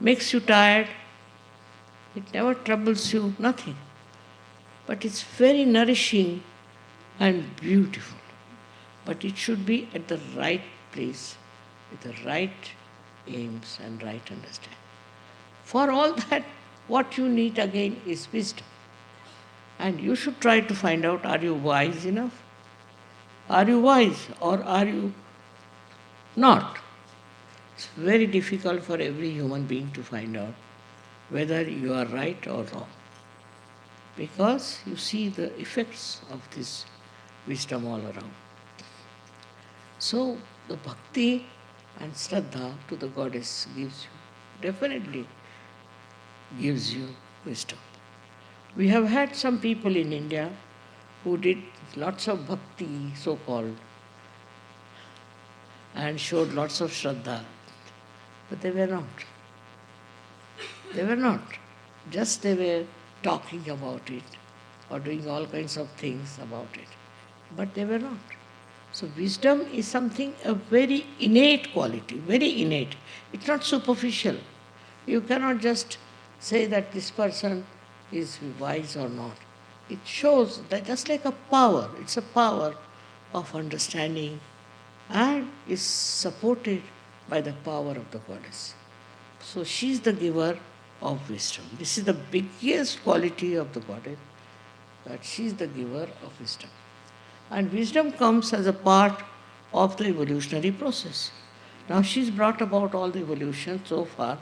F: makes you tired, it never troubles you, nothing. But it's very nourishing and beautiful. But it should be at the right place, with the right aims and right understanding. For all that, what you need again is wisdom. And you should try to find out, are you wise enough? Are you wise or are you not? It's very difficult for every human being to find out whether you are right or wrong. Because you see the effects of this wisdom all around. So the bhakti and shraddha to the goddess definitely gives you wisdom. We have had some people in India who did lots of bhakti, so-called, and showed lots of shraddha, but they were not. They were not. Just they were talking about it or doing all kinds of things about it, but they were not. So wisdom is something, a very innate quality, very innate. It's not superficial. You cannot just say that this person is wise or not. It shows that just like a power, it's a power of understanding and is supported by the power of the goddess. So she is the giver of wisdom. This is the biggest quality of the goddess, that she is the giver of wisdom. And wisdom comes as a part of the evolutionary process. Now she's brought about all the evolution so far,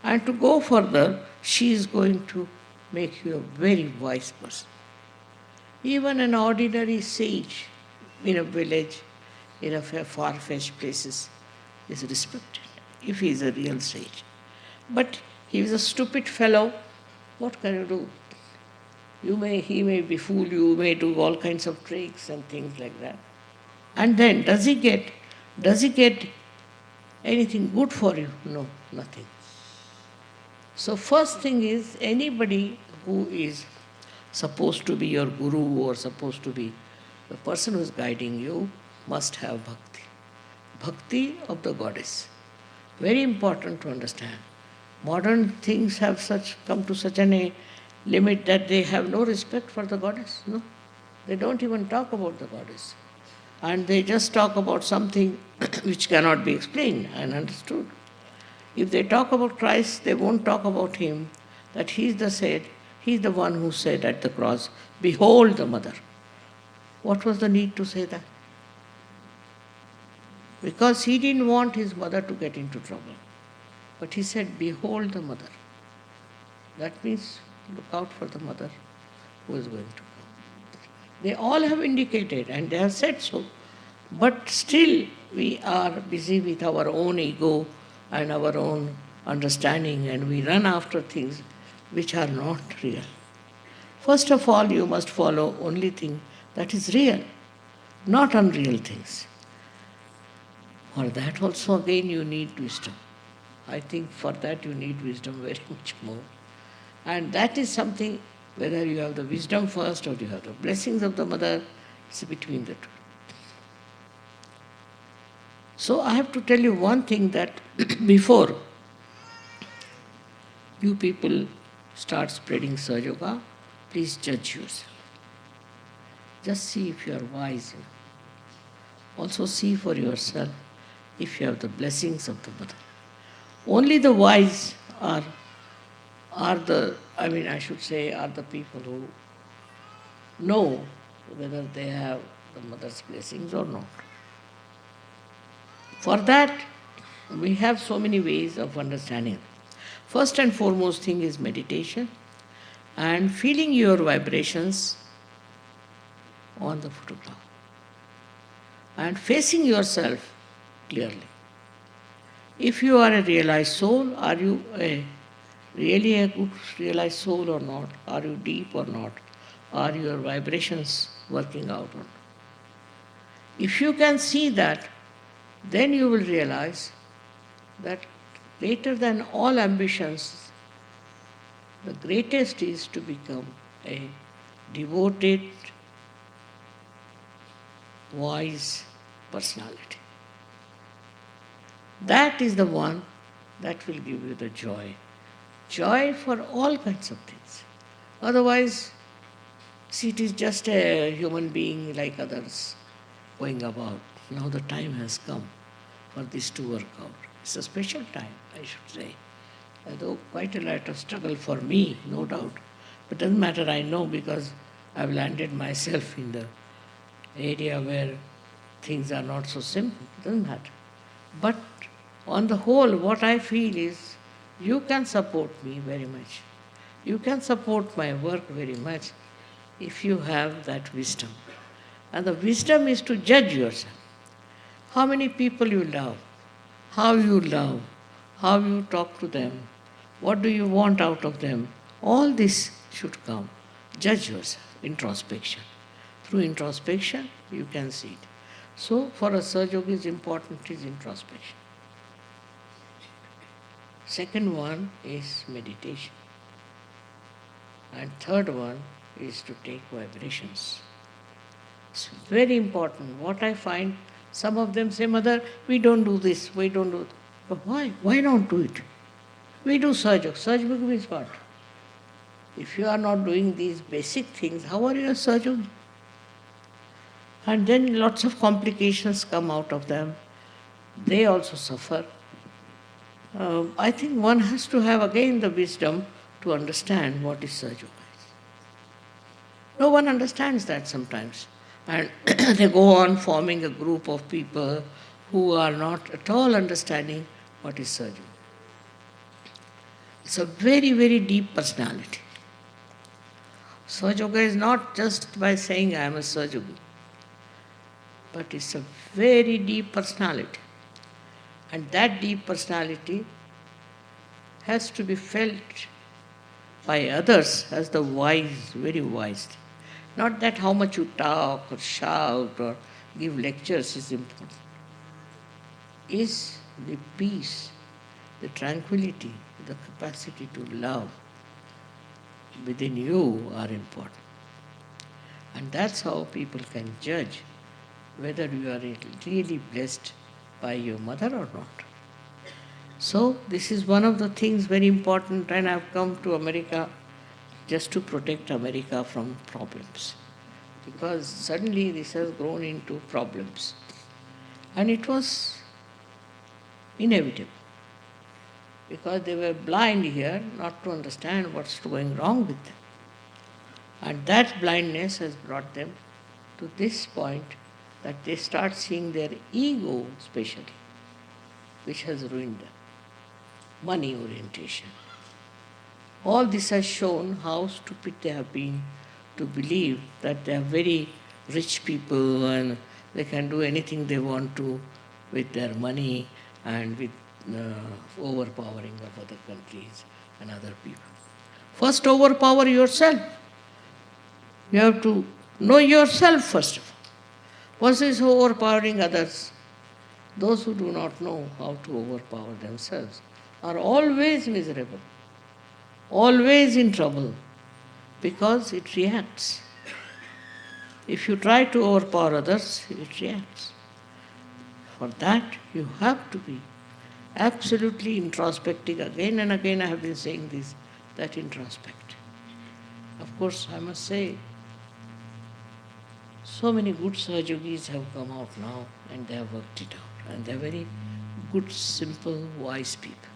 F: and to go further, she is going to make you a very wise person. Even an ordinary sage in a village, in a far-fetched places, is respected, if he is a real sage. But he is a stupid fellow, what can you do? He may befool you, may do all kinds of tricks and things like that. And then, does he get anything good for you? No, nothing. So first thing is, anybody who is supposed to be your guru or supposed to be The person who is guiding you must have bhakti. Bhakti of the goddess. Very important to understand. Modern things have come to such a limit that they have no respect for the goddess. No, they don't even talk about the goddess. And they just talk about something which cannot be explained and understood. If they talk about Christ, they won't talk about him, that he's the one who said at the cross, "Behold the mother." What was the need to say that? Because he didn't want his mother to get into trouble. But he said, "Behold the mother." That means look out for the mother who is going to come. They all have indicated and they have said so. But still we are busy with our own ego and our own understanding, and we run after things which are not real. First of all, you must follow only thing that is real, not unreal things. For that also again you need wisdom. I think for that you need wisdom very much more. And that is something, whether you have the wisdom first or you have the blessings of the mother, it's between the two. So I have to tell you one thing, that before you people start spreading Sahaja Yoga, please judge yourself. Just see if you are wise enough. Also see for yourself if you have the blessings of the mother. Only the wise are the people who know whether they have the mother's blessings or not. For that, we have so many ways of understanding. First and foremost thing is meditation and feeling your vibrations on the photograph and facing yourself clearly. If you are a realized soul, are you really a good realized soul or not? Are you deep or not? Are your vibrations working out or not? If you can see that, then you will realize that greater than all ambitions, the greatest is to become a devoted, wise personality. That is the one that will give you the joy. Joy for all kinds of things. Otherwise, see, it is just a human being like others going about. Now the time has come for this to work out. It's a special time, I should say. Although quite a lot of struggle for me, no doubt. But doesn't matter, I know, because I've landed myself in the area where things are not so simple. Doesn't matter. But on the whole, what I feel is, you can support me very much. You can support my work very much if you have that wisdom. And the wisdom is to judge yourself. How many people you love, how you talk to them, what do you want out of them, all this should come. Judge yourself, introspection. Through introspection, you can see it. So, for a Sahaja Yogi, is important is introspection. Second one is meditation. And third one is to take vibrations. It's very important. What I find, some of them say, "Mother, we don't do this, we don't do that." But why? Why not do it? We do Sahaja Yoga. Sahaja Yoga means what? If you are not doing these basic things, how are you a Sahaja Yogi? And then lots of complications come out of them. They also suffer. I think one has to have again the wisdom to understand what is Sahaja Yoga. No one understands that sometimes. And they go on forming a group of people who are not at all understanding what is Sahaja Yoga. It's a very, very deep personality. Sahaja Yoga is not just by saying I am a Sahaja Yogi, but it's a very deep personality. And that deep personality has to be felt by others as the wise, very wise. Not that how much you talk or shout or give lectures is important. Is the peace, the tranquility, the capacity to love within you are important. And that's how people can judge whether you are really blessed by your mother or not. So this is one of the things very important, and I've come to America just to protect America from problems. Because suddenly this has grown into problems. And it was inevitable. Because they were blind here not to understand what's going wrong with them. And that blindness has brought them to this point that they start seeing their ego specially, which has ruined them. Money orientation. All this has shown how stupid they have been to believe that they are very rich people and they can do anything they want to with their money and with overpowering of other countries and other people. First, overpower yourself. You have to know yourself first of all. Versus overpowering others. Those who do not know how to overpower themselves are always miserable, always in trouble, because it reacts. If you try to overpower others, it reacts. For that, you have to be absolutely introspective. Again and again I have been saying this, that introspect. Of course, I must say, so many good Sahajogis have come out now and they have worked it out. And they are very good, simple, wise people.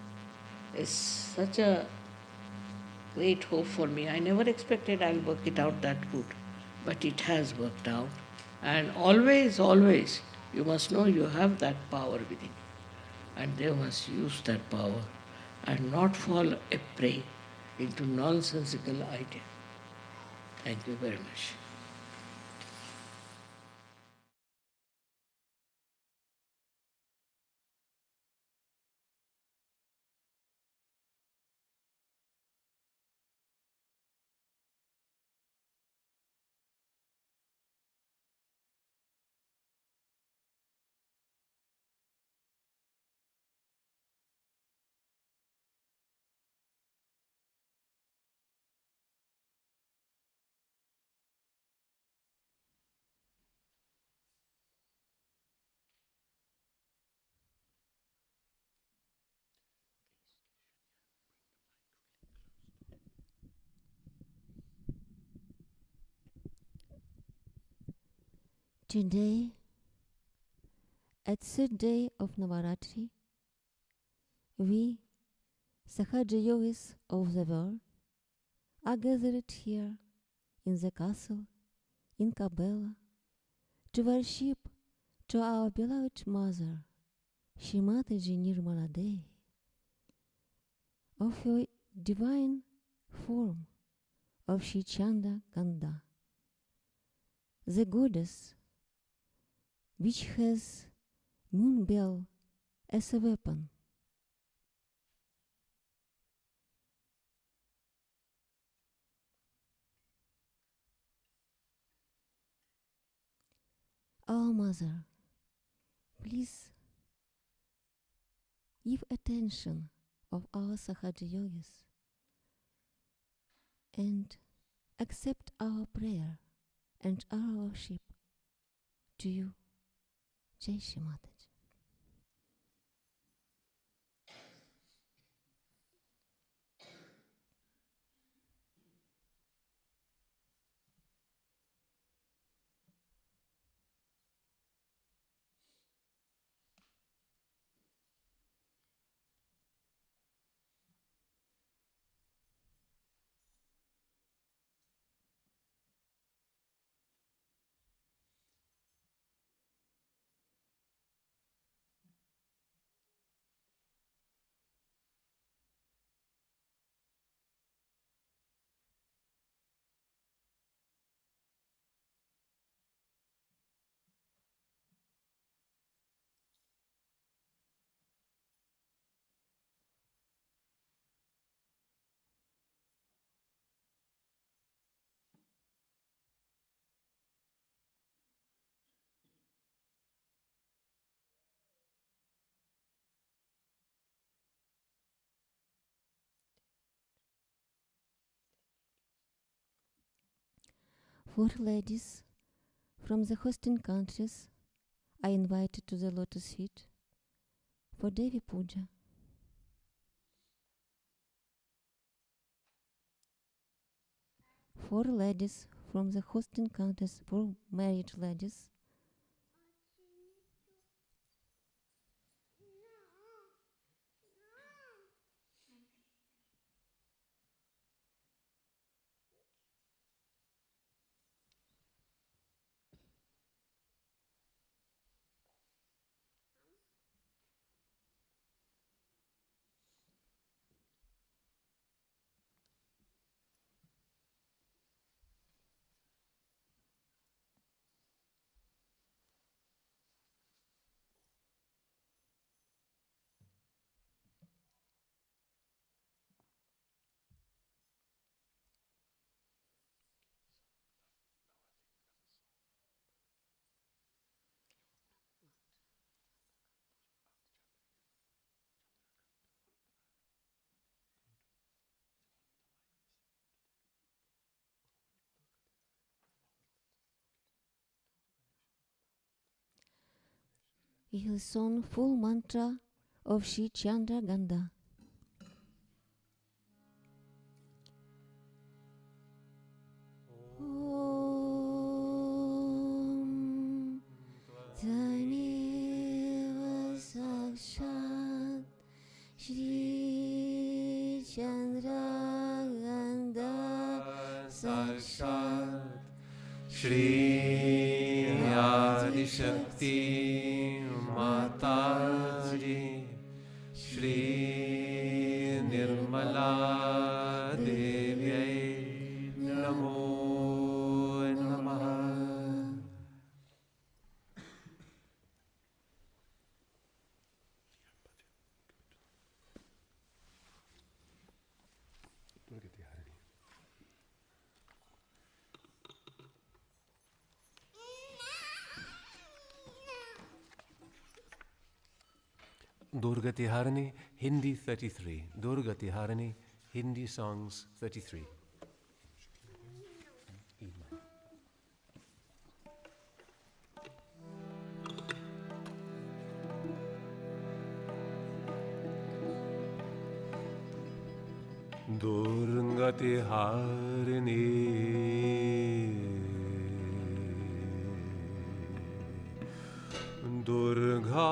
F: It's such a great hope for me. I never expected I'll work it out that good. But it has worked out. And always, always, you must know you have that power within. And they must use that power and not fall a prey into nonsensical ideas. Thank you very much.
E: Today, at third day of Navaratri, we, Sahaja yogis of the world, are gathered here in the castle in Kabela to worship to our beloved mother, Shrimataji Nirmala Devi, of her divine form of Shri Chandraghanta, the goddess which has moon bell as a weapon. Our mother, please give attention of our Sahaja yogis and accept our prayer and our worship to you, Jai Shri Mataji. 4 ladies from the hosting countries are invited to the lotus feet for Devi Puja. Four ladies from the hosting countries, 4 married ladies, he will sing full mantra of Shri Chandraghanta. Om Tameva Sakshat Shri Chandraghanta Sakshat
D: Shri Adi Shakti Mataji Shri Nirmala Devyai Namo Namaha. Durga Tiharani, Hindi 33. Durga Tiharani, Hindi songs 33. Durga Tiharani, Durga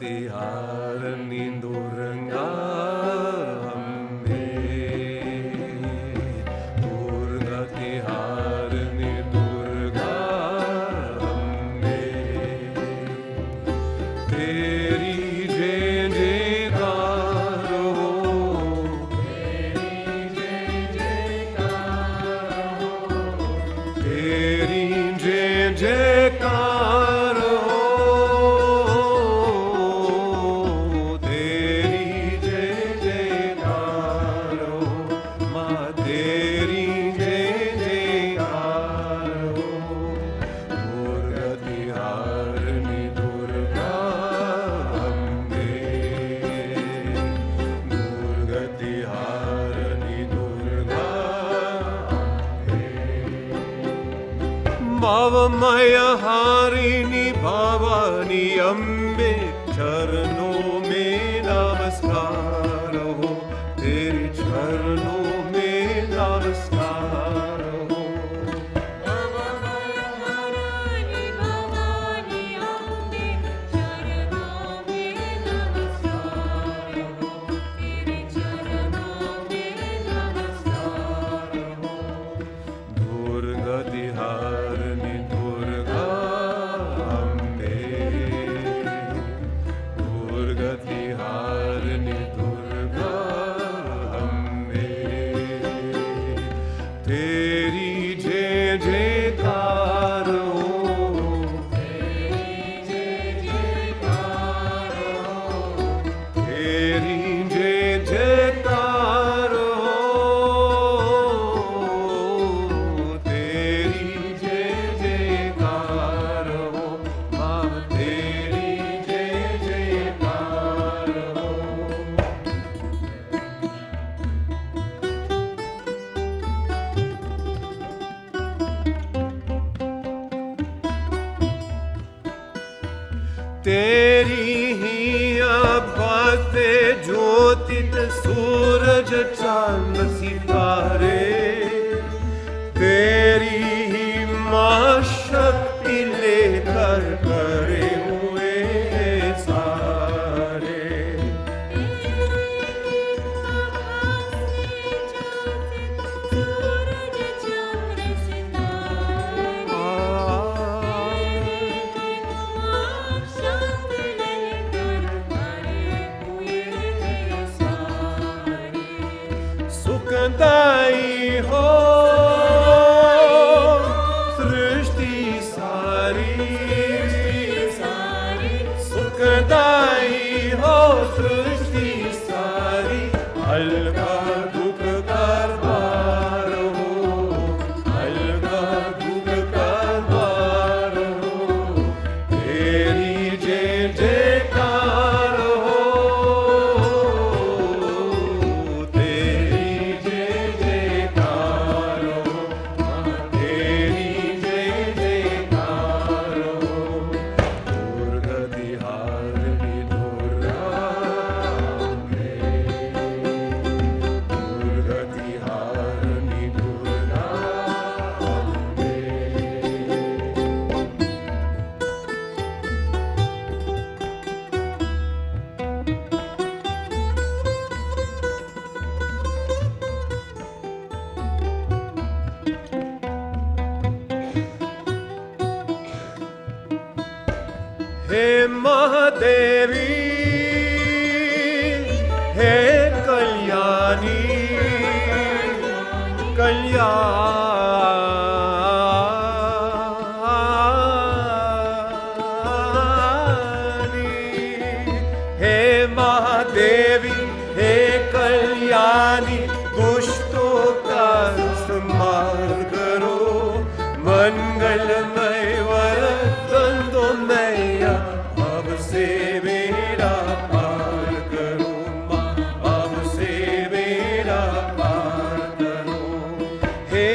D: Tiharani Durga Ambe Durga Tiharani Durga Ambe Teri jai jaykar ho Teri jai jaykar ho Maya Harini Bhavani Ambe Charano mein namaskar ho Tere charano mein namaskar ho
G: Maya Harini Bhavani Ambe Charano mein namaskar ho Tere charano mein namaskar ho
D: Durga Tiharani Durga Ambe Durga Tiharani Durga तेरी ही आभा से ज्योतित सूरज चांद सितारे, तेरी ही माँ शक्ति लेकर करे हुए सारे। सुखदाई हो सृष्टि सारी, सुखदाई हो सृष्टि सारी, अलगा दुख कारभार हो, अलगा दुख कारभार हो, तेरी जय जयकार हो, तेरी जय जयकार हो, तेरी जय जयकार हो। दुर्गति हारिणी दुर्गा अम्बे, दुर्गति हारिणी दुर्गा अम्बे। हे महादेवी, हे कल्याणी, कल्याणी, हे महादेवी, हे कल्याणी, दुष्टों का संहार करो, मंगलमय वर दो मैया, अब से बेड़ा पार करो माँ, अब से बेड़ा पार करो। हे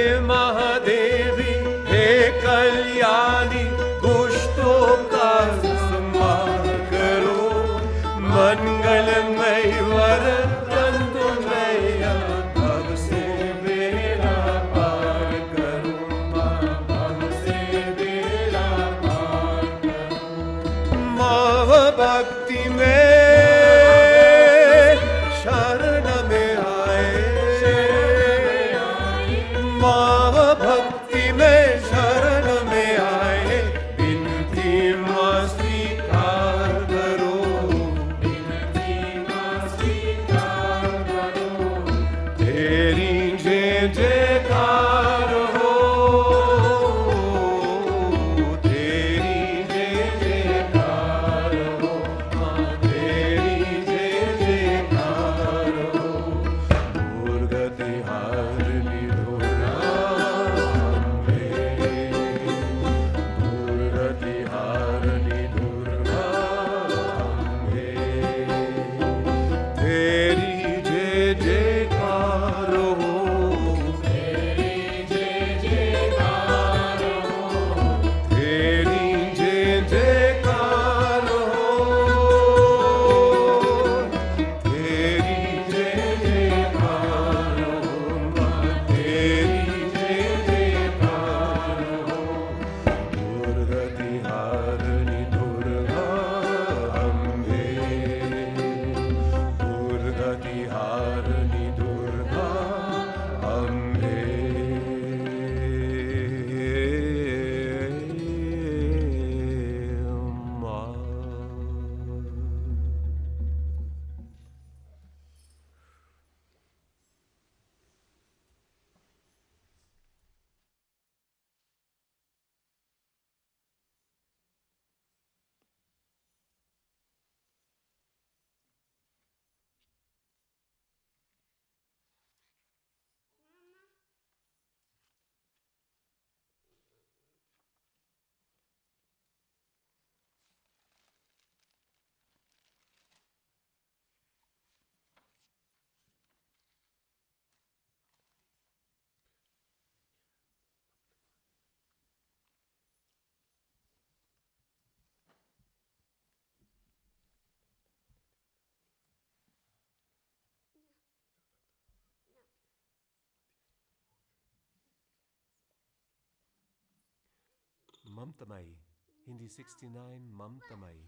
D: Mamtamai. Hindi 69, Mamtamai.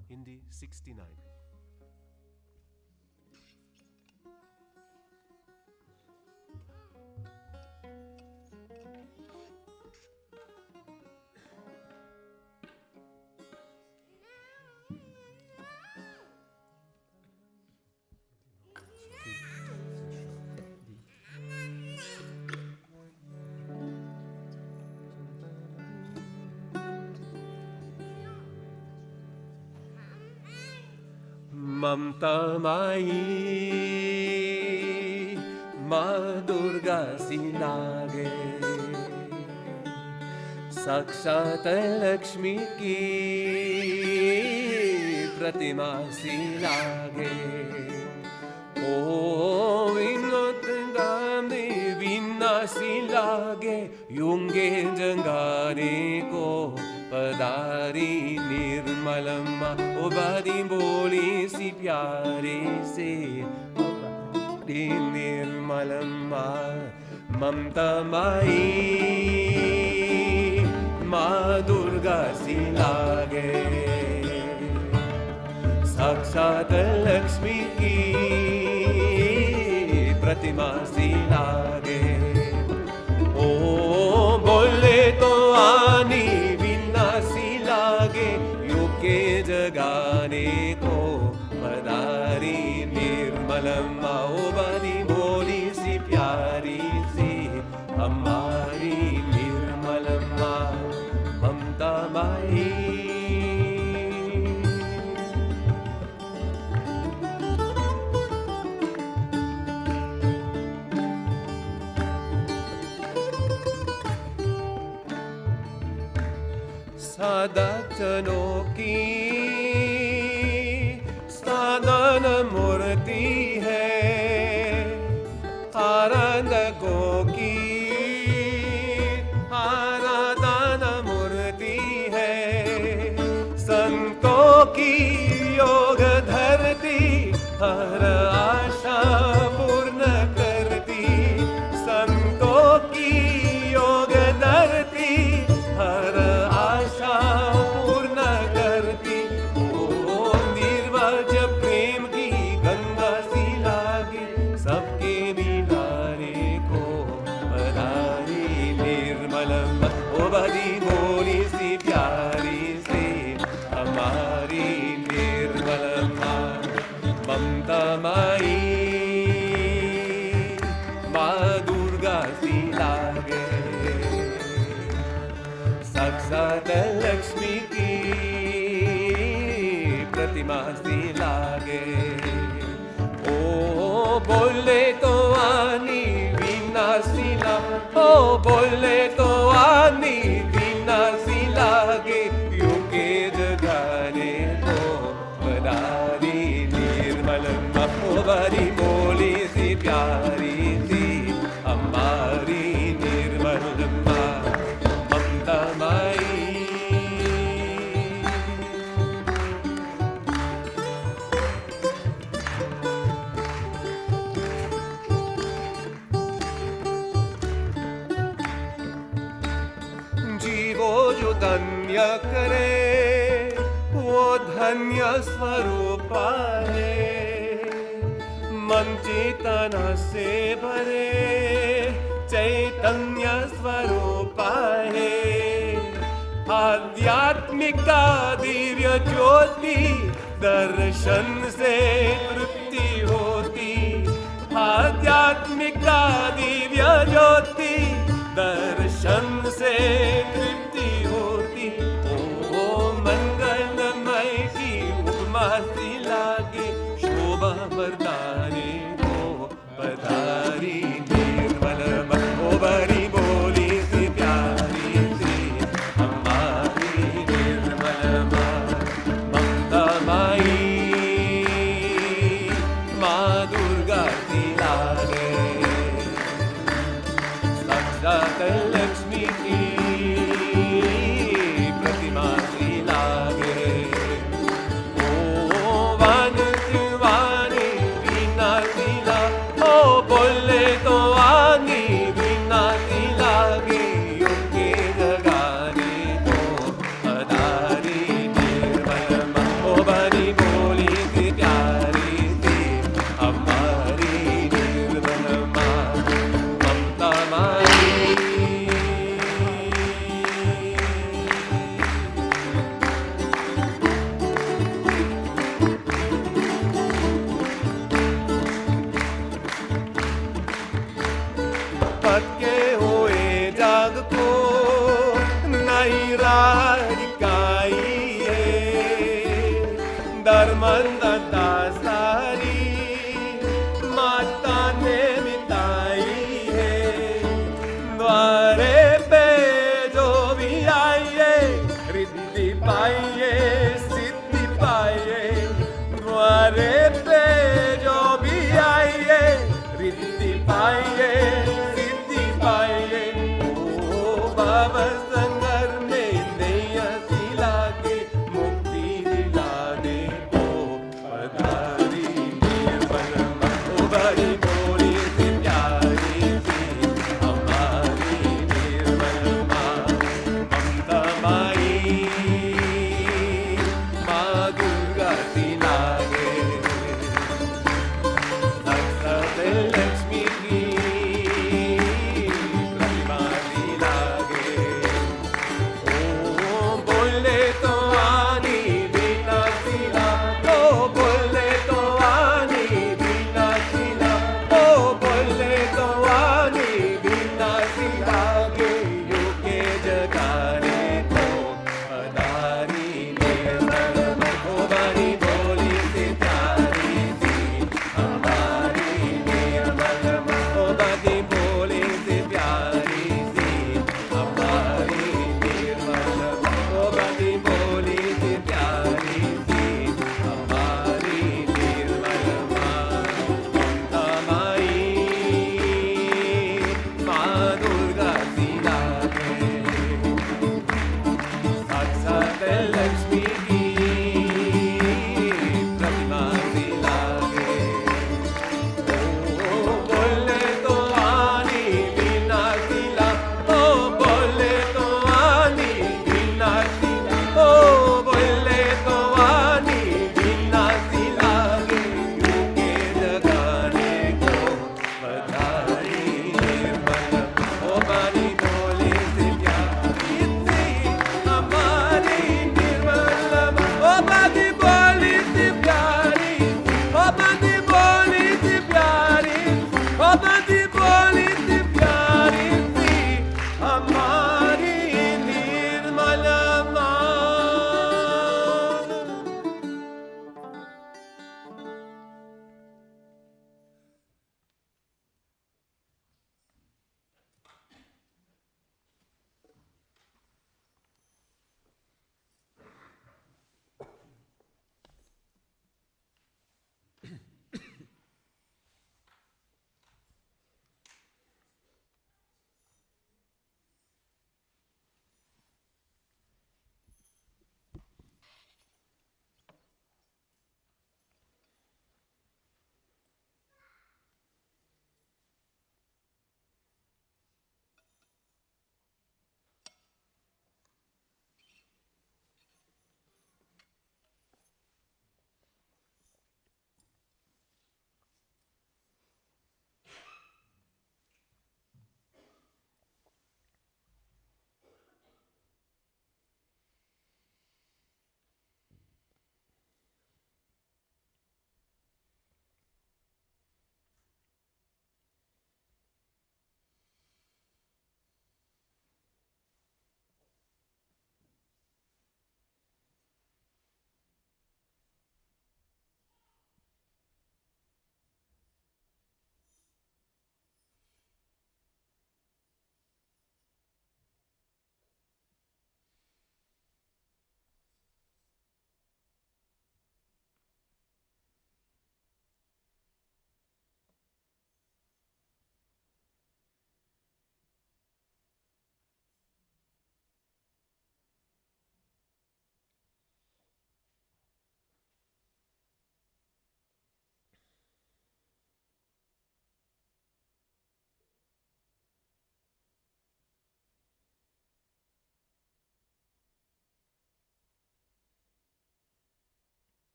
D: Hindi 69. Mamtamai, Ma Durga Sinage, Sakshat Lakshmi ki Pratima Silage, O Vinot Gandhi Vinna Silage, Yunge Jangane ko पदारी Nirmalamma ओ बादी बोली सी प्यारे से पदारी निर्मलम्मा ममता माई माँ दुर्गा सी लागे साक्षात लक्ष्मी की प्रतिमा सी लागे ओ बोले तो आनी के जगाने को पदारी निर्मलम्मा ओ बानी बोली सी प्यारी सी हमारी निर्मलम्मा ममता माई साधकजनों की साधन मूर्ति है आराधकों की आराधना मूर्ति है संतों की योग धरती हर आशा पूर्ण करती संतों की योग धरती हर आशा पूर्ण करती ओ निर्वाज प्रेम की गंगा सी लागे सबके मिलाने को पधारी निर्मलम ओ बड़ी बोली सी प्यारी से हमारी निर्मलम्मा ममता माई माँ दुर्गा सी लागे साक्षात लक्ष्मी की प्रतिमा सी लागे ओ बोले तो आनी वीणा सिला ओ बोले तो आनी वीणा सी लागे युके जगाने को पदारी निर्मलम्मा ओ बड़ी बोली सी प्यारी सी हमारी निर्मलम्मा ममता माई जीवो जो धन्य करे वो धन्य स्वरूप है मन चेतना से भरे चैतन्य स्वरूप है आध्यात्मिका दिव्य ज्योति दर्शन से तृप्ति होती आध्यात्मिका दिव्य ज्योति दर्शन से तृप्ति होती ओ मंगलमय की उपमा सी लागे शोभा बरदाने को पधारी निर्मल ओ बड़ी बोली सी प्यारी सी हमारी निर्मल ममता माई माँ दुर्गा सी लागे साक्षात लक्ष्मी की प्रतिमा सी लागे ओ वाणी वीणा सी ला ओ बोले तो भटके हुए जग को नई राह दिखाई है। धर्मंधता सारी माता ने मिटाई है। द्वारे पे जो भी आइए रिद्धि पाइए सिद्धि पाइए। द्वारे पे जो भी आइए रिद्धि पाइए सिद्धि पाइए।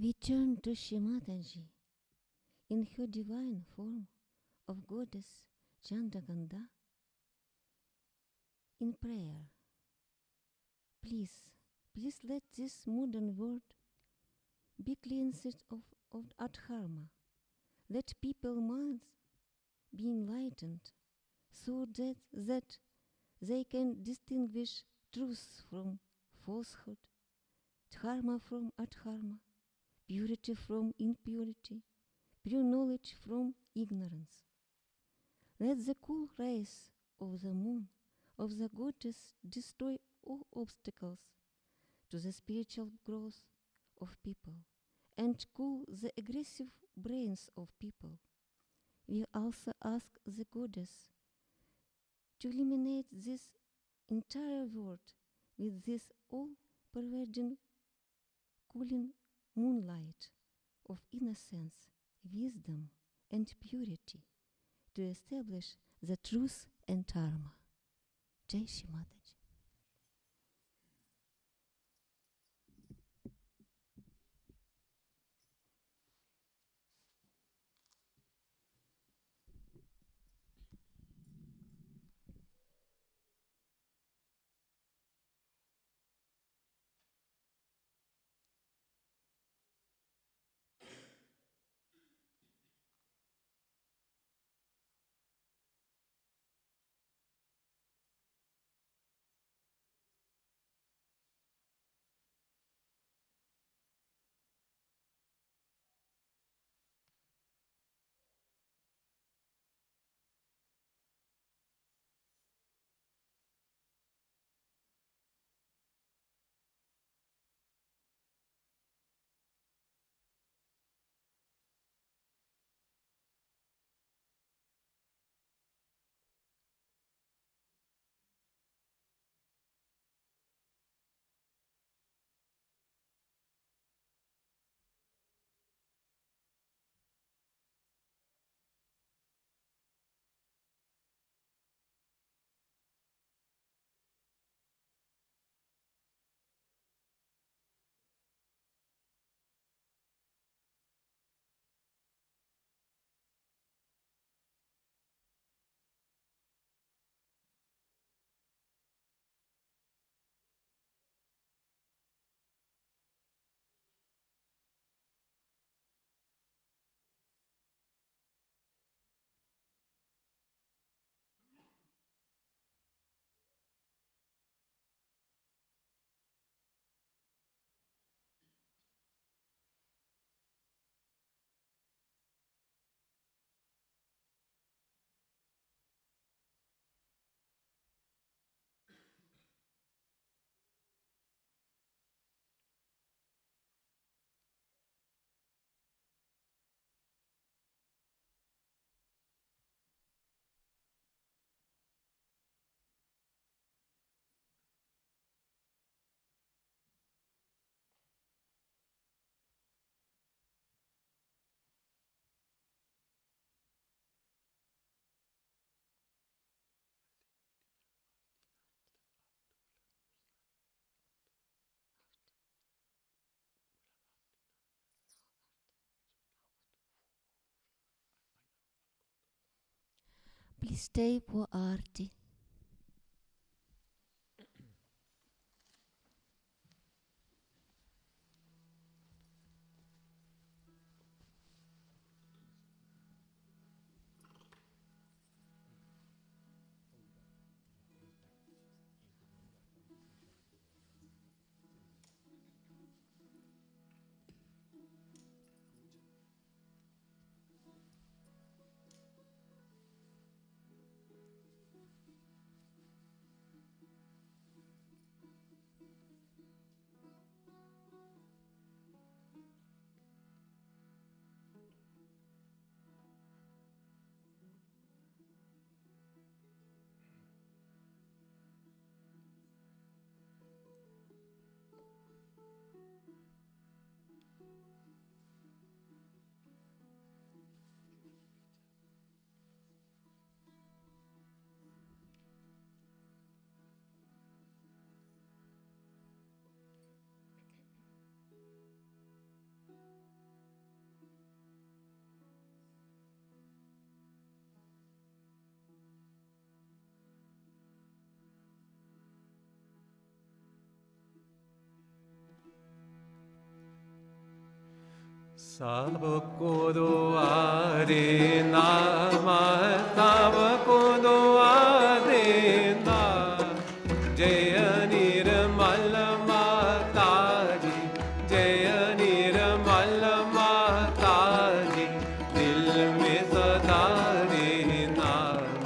E: We turn to Shri Mataji in her divine form of goddess Chandraghanta in prayer. Please, please let this modern world be cleansed of adharma. Let people's minds be enlightened so that they can distinguish truth from falsehood, dharma from adharma, purity from impurity, pure knowledge from ignorance. Let the cool rays of the moon of the goddess destroy all obstacles to the spiritual growth of people and cool the aggressive brains of people. We also ask the goddess to illuminate this entire world with this all-pervading cooling moonlight of innocence, wisdom, and purity to establish the truth and dharma. Jai Shri Mataji. Please stay for Aarti.
D: सबको दुआ देना माँ, सबको दुआ देना। जय निर्मल माता जी, जय निर्मल माता जी, दिल में सदा रहना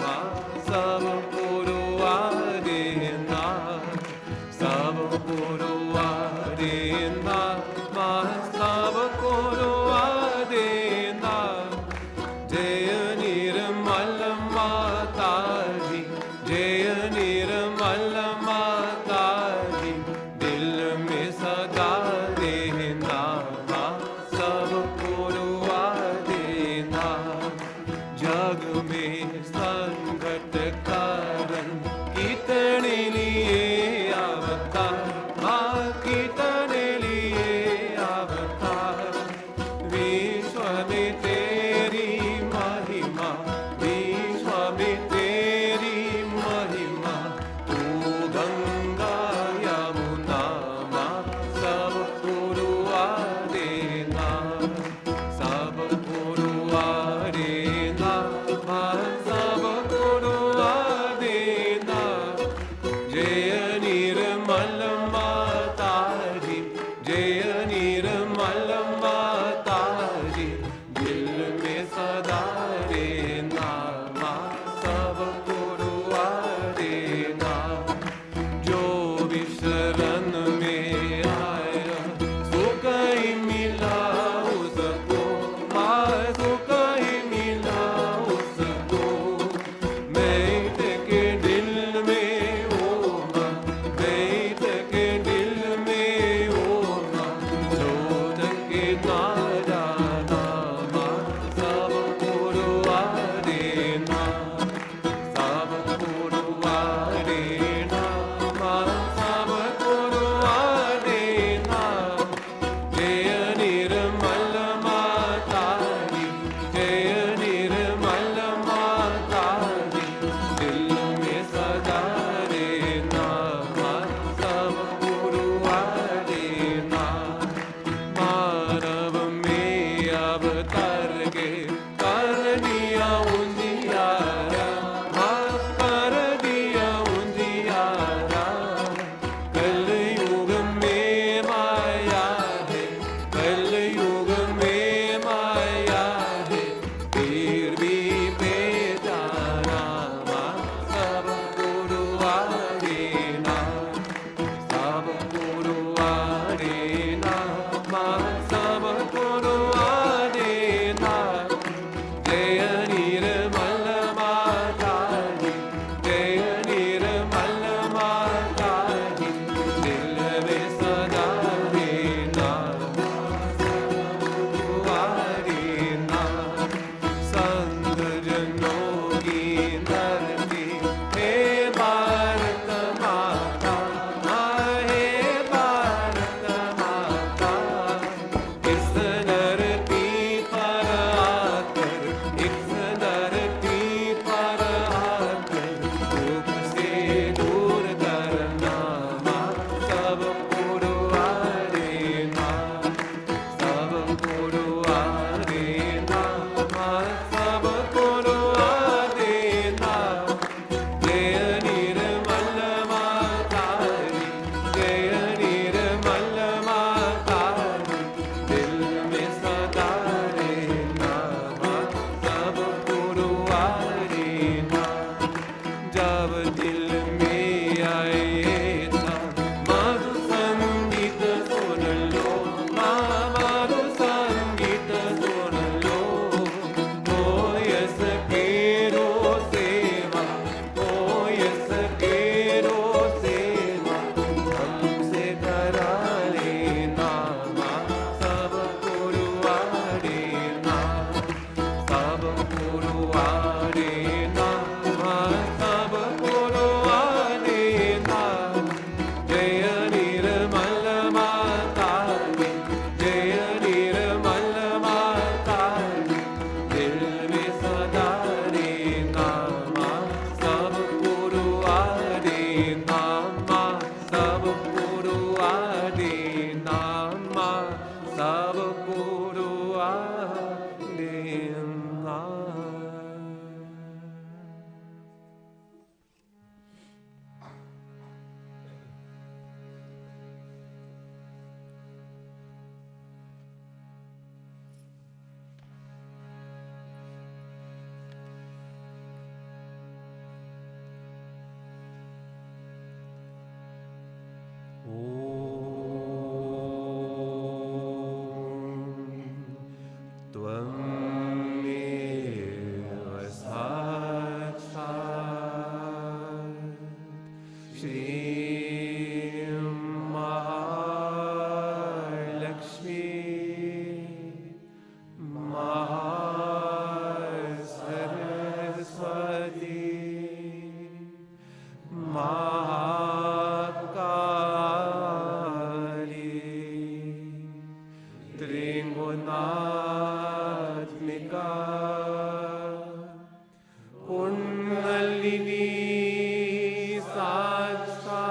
D: माँ, सबको दुआ देना, सबको दुआ देना माँ, सबको दुआ देना। जय निर्मल माता जी, जय निर्मल माता जी, दिल में सदा रहना माँ, सबको दुआ देना। जग में संकट कारण कितने लिए अवतार माँ, कितने लिए अवतार। विश्व में तेरी महिमा, विश्व में तेरी महिमा। तू गंगा यमुना माँ, सबको दुआ देना, सबको दुआ देना माँ, सबको दुआ देना। जय निर्मल माता जी, जय निर्मल माता जी, दिल में सदा रहना माँ, सबको दुआ देना। जो भी शरण में आया सुख ही मिला उसको माँ, सुख ही मिला उसको। बैठ के दिल में ओ माँ, बैठ के दिल में ओ माँ, छोड़ के ना जाना माँ, सबको दुआ देना, सबको दुआ देना माँ, सबको दुआ देना। जय निर्मल माता जी, जय निर्मल माता जी, दिल में सदा रहना माँ, सबको दुआ देना। मानव में अवतार के कर दिया उजियारा माँ, कर दिया उजियारा। कलयुग में माया है, कलयुग में माया है, फिर भी बेचारा माँ, सबको दुआ देना, सबको दुआ देना माँ, सबको दुआ देना। जय निर्मल माता जी, जय निर्मल माता जी, दिल में सदा रहना, दुआ देना। संत जनों की धरती हे भारत माता, हे भारत माता। इस धरती पर आकर, इस धरती पर आकर, दुख से दूर करना माँ, सबको दुआ देना, सबको दुआ देना माँ, सबको दुआ देना। जय निर्मल माता जी, जय निर्मल माता जी, दिल में सदा रहना माँ, सबको दुआ देना। जब दिल में आए था मधु संगीत सुन लो माँ, मधु संगीत सुन लो। हो यस केरो सेवा, हो यस केरो सेवा, हमसे करा लेना माँ, सबको दुआ देना, सबको दुआ देना माँ, सबको दुआ त्वमेव साक्षात् श्रीं महालक्ष्मी महासरस्वती महाकाली त्रिगुणात्मिका कुण्डलिनी साक्षात्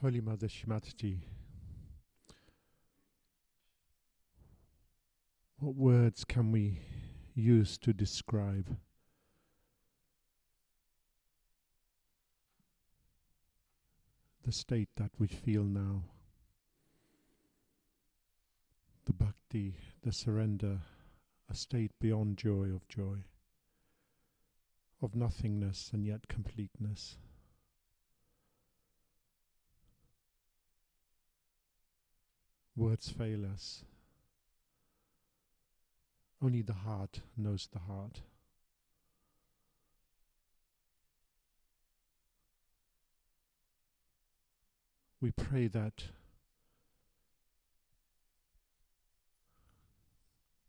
C: Holy Mother Shrimati, what words can we use to describe the state that we feel now? The bhakti, the surrender, a state beyond joy, of nothingness and yet completeness. Words fail us. Only the heart knows the heart. We pray that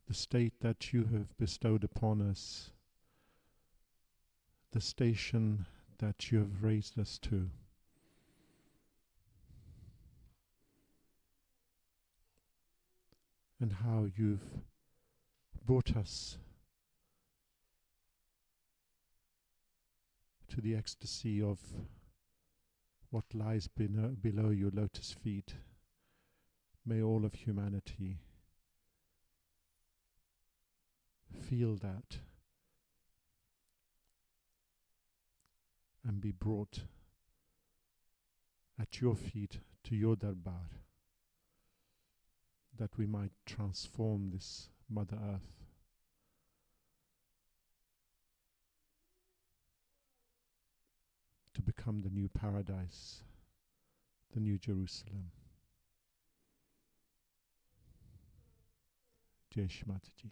C: the state that you have bestowed upon us, the station that you have raised us to, and how you've brought us to the ecstasy of what lies below your lotus feet. May all of humanity feel that and be brought at your feet to your darbar, that we might transform this Mother Earth to become the new paradise, the new Jerusalem. Jai Shri Mataji.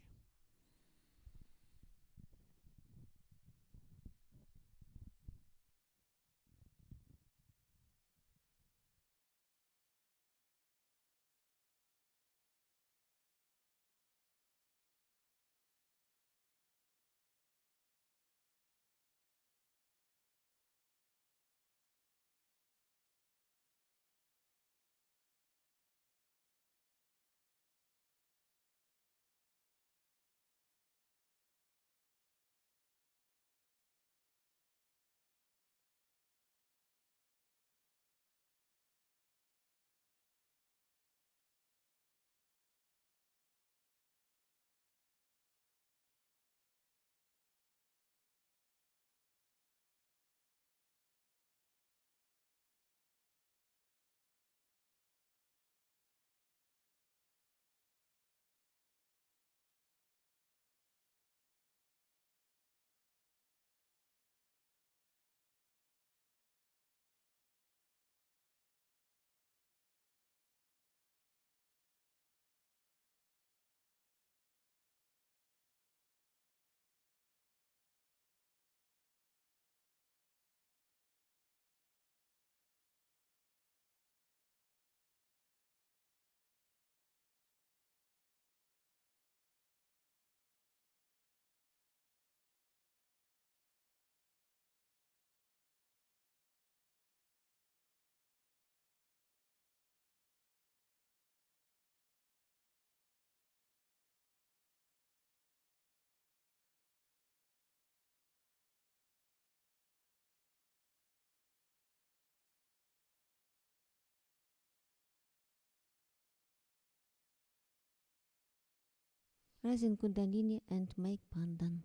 E: Rise in Kundalini and make Pandan.